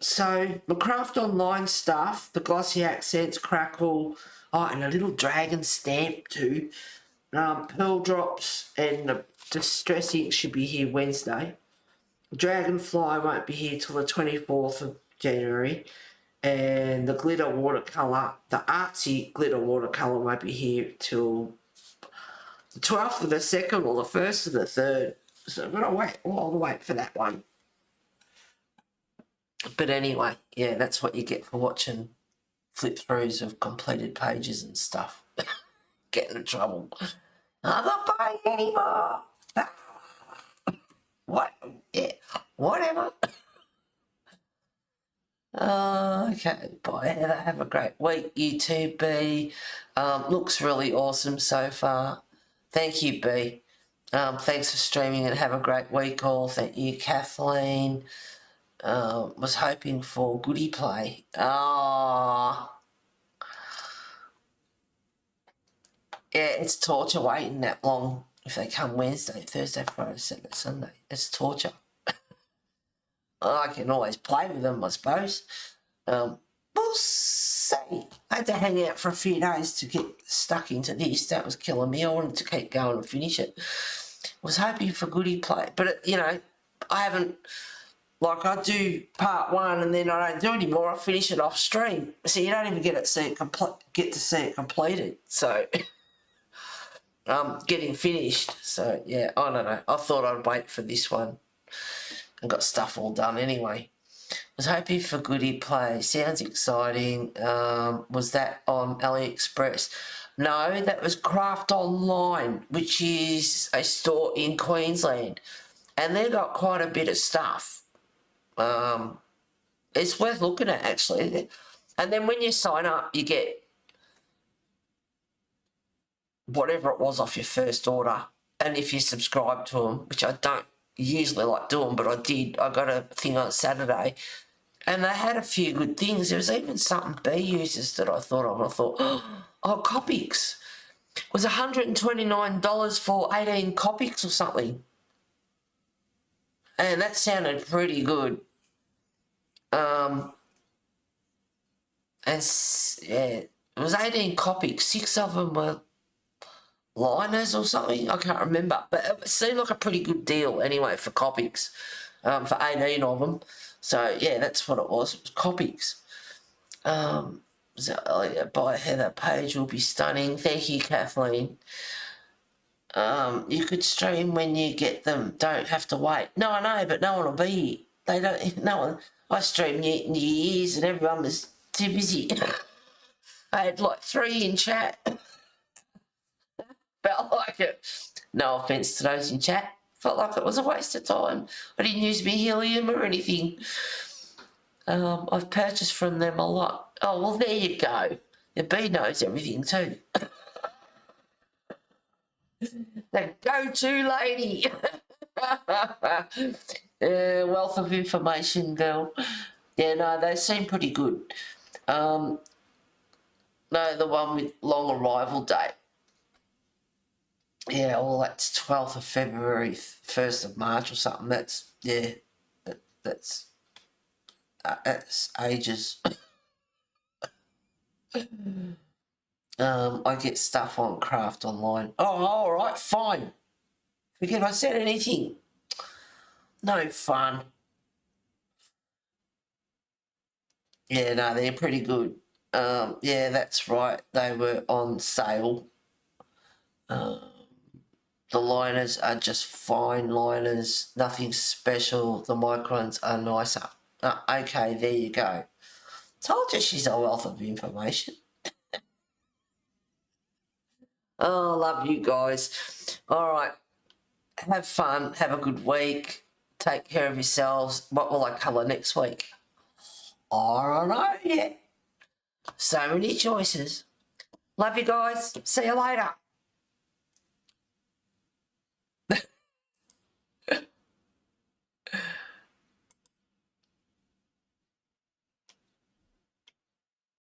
So, the Craft Online stuff, the glossy accents, crackle, oh, and a little dragon stamp too. Pearl drops and the distress ink should be here Wednesday. Dragonfly won't be here till the 24th of January. And the glitter watercolour, the artsy glitter watercolour won't be here till the 12th of the 2nd or the 1st of the 3rd. So I'm going to wait, I'll wait for that one. But anyway, yeah, that's what you get for watching flip-throughs of completed pages and stuff. Getting in trouble. I'm not buying anymore. What? Yeah, whatever. Okay, bye. Have a great week, you too, B. Looks really awesome so far. Thank you, B. Thanks for streaming and have a great week all. Thank you, Kathleen. Was hoping for goodie play. Yeah, it's torture waiting that long. If they come Wednesday, Thursday, Friday, Saturday, Sunday, it's torture. I can always play with them, I suppose. We'll see. I had to hang out for a few days to get stuck into this. That was killing me. I wanted to keep going and finish it. Was hoping for goodie play, but you know, I haven't Like I do part 1 and then I don't do anymore. I finish it off stream, so you don't even get to see it completed. So getting finished. So yeah, I don't know. I thought I'd wait for this one. I got stuff all done anyway. Was hoping for goodie play. Sounds exciting. Was that on AliExpress? No, that was Craft Online, which is a store in Queensland, and they've got quite a bit of stuff. It's worth looking at actually. And then when you sign up, you get whatever it was off your first order. And if you subscribe to them, which I don't usually like doing, but I did. I got a thing on Saturday, and they had a few good things. There was even something B uses that I thought of. I thought, oh, Copics. It was $129 for 18 Copics or something. And that sounded pretty good. And yeah, it was 18 Copics. 6 of them were liners or something. I can't remember. But it seemed like a pretty good deal anyway for Copics. For 18 of them. So yeah, that's what it was. It was Copics. So, by Heather Page will be stunning. Thank you, Kathleen. You could stream when you get them. Don't have to wait. No, I know, but no one will be here. They don't. No one. I streamed New Year's and everyone was too busy. I had like 3 in chat. Felt like it. No offence to those in chat. Felt like it was a waste of time. I didn't use my helium or anything. I've purchased from them a lot. Oh, well, there you go. The bee knows everything too. The go-to lady. Wealth of information, girl. Yeah, no, they seem pretty good. No, the one with long arrival date. Yeah, well, that's 12th of February, 1st of March or something. That's, yeah, that's ages. I get stuff on Craft Online. Oh, all right, fine. Forget I said anything. No fun. Yeah, no, they're pretty good. Yeah, that's right. They were on sale. The liners are just fine liners. Nothing special. The microns are nicer. Okay, there you go. Told you she's a wealth of information. Oh, love you guys. All right. Have fun. Have a good week. Take care of yourselves. What will I colour next week? I don't know yet. So many choices. Love you guys. See you later.